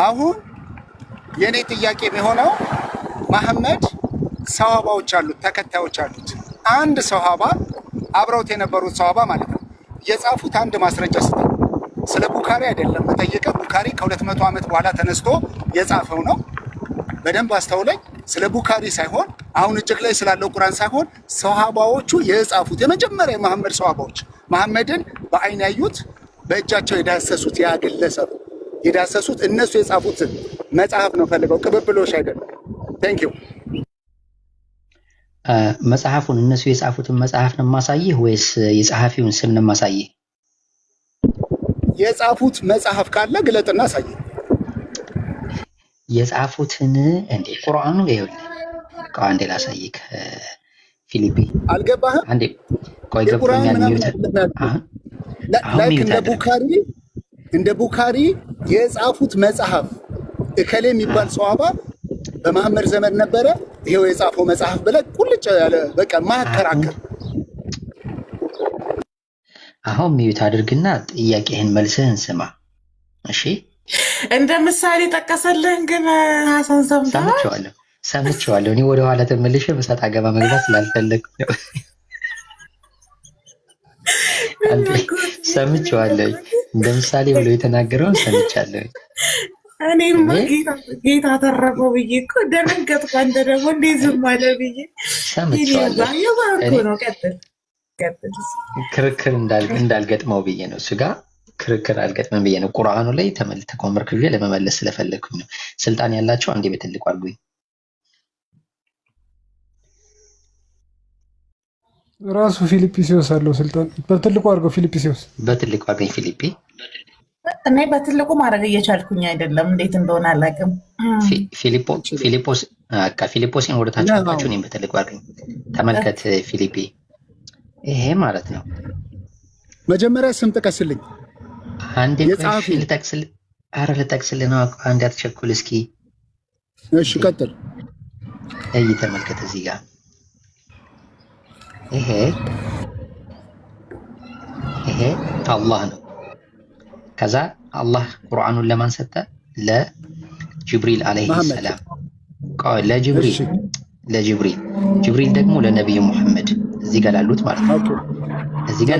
አሁን የኔ ጥያቄ የሚሆነው መሐመድ ሰሃባዎች አሉት፣ ተከታዮች አሉት። አንድ ሰሃባ አብረውት የነበሩት ሰሃባ ማለት ነው የጻፉት አንድ ማስረጃ ስጠኝ። ስለ ቡካሪ አይደለም መጠየቀው። ቡካሪ ከ200 ዓመት በኋላ ተነስቶ የጻፈው ነው። በደንብ አስተውለኝ። ስለ ቡካሪ ሳይሆን አሁን እጅግ ላይ ስላለው ቁርአን ሳይሆን ሰሃባዎቹ የጻፉት የመጀመሪያ የመሐመድ ሰሃባዎች መሐመድን በአይን ያዩት፣ በእጃቸው የዳሰሱት፣ ያ ግለሰብ የዳሰሱት እነሱ የጻፉት መጽሐፍ ነው ፈልገው፣ ቅብብሎሽ አይደለም። ቴንክ ዩ። መጽሐፉን እነሱ የጻፉትን መጽሐፍ ነው የማሳይህ ወይስ የጸሐፊውን ስም ነው የማሳይህ? የጻፉት መጽሐፍ ካለ ግለጥና አሳይህ። የጻፉትን እንዴ ቁርአኑ ይኸውልህ፣ ቆይ አንዴ ላሳይህ። ፊሊፒ አልገባህም? አንዴ ቆይ ገብቶኛል። ላይክ እንደ ቡካሪ የጻፉት መጽሐፍ እከሌ የሚባል ሰሃባ በመሐመድ ዘመን ነበረ ይሄው የጻፈው መጽሐፍ ብለህ ቁልጭ ያለ በቃ ማከራከር። አሁን ሚዩት አድርግና ጥያቄህን መልስህን ስማ። እሺ እንደ ምሳሌ ጠቀሰልህን ግን ሀሳን ሰምቼዋለሁ። እኔ ወደ ኋላ ተመልሼ በሰጣ ገባ መግባት ስላልፈለግኩ ሰምቼዋለሁ። እንደ ምሳሌ ብሎ የተናገረውን ሰምቻለሁ። እኔማ ጌታ ተረፈው ብዬ እኮ ደነገጥኩ። አንተ ደግሞ እንዴት ዝም አለ ብዬ ሰምቼዋለሁ። ክርክር እንዳልገጥመው ብዬ ነው። እሱ ጋር ክርክር አልገጥመም ብዬ ነው። ቁርአኑ ላይ ተመርክዤ ለመመለስ ስለፈለግኩኝ ነው። ስልጣን ያላቸው አንዴ በትልቁ አድርጉኝ። ራሱ ፊልጵስዩስ አለው ስልጣን። በትልቁ አድርገው ፊልጵስዩስ፣ በትልቁ አድርገኝ ፊልጵ። እኔ በትልቁ ማድረግ እየቻልኩኝ አይደለም፣ እንዴት እንደሆነ አላውቅም። ፊልጶስን ወደታች አድርጋችሁ እኔም በትልቁ አድርገኝ። ተመልከት ፊልጵ፣ ይሄ ማለት ነው። መጀመሪያ ስም ጥቀስልኝ። አንዴ ልጠቅስልህ ነው። አንዴ አትቸኩል እስኪ። እሺ ቀጥል። ተመልከት እዚህ ጋር ይሄ አላህ ነው። ከዛ አላህ ቁርአኑን ለማን ሰጠ? ለጅብሪል አለይሂ ሰላም። ለጅብሪል ደግሞ ለነብዩ ሙሐመድ እዚህ ጋር ላሉት ማለት ነው። እዚህ ጋር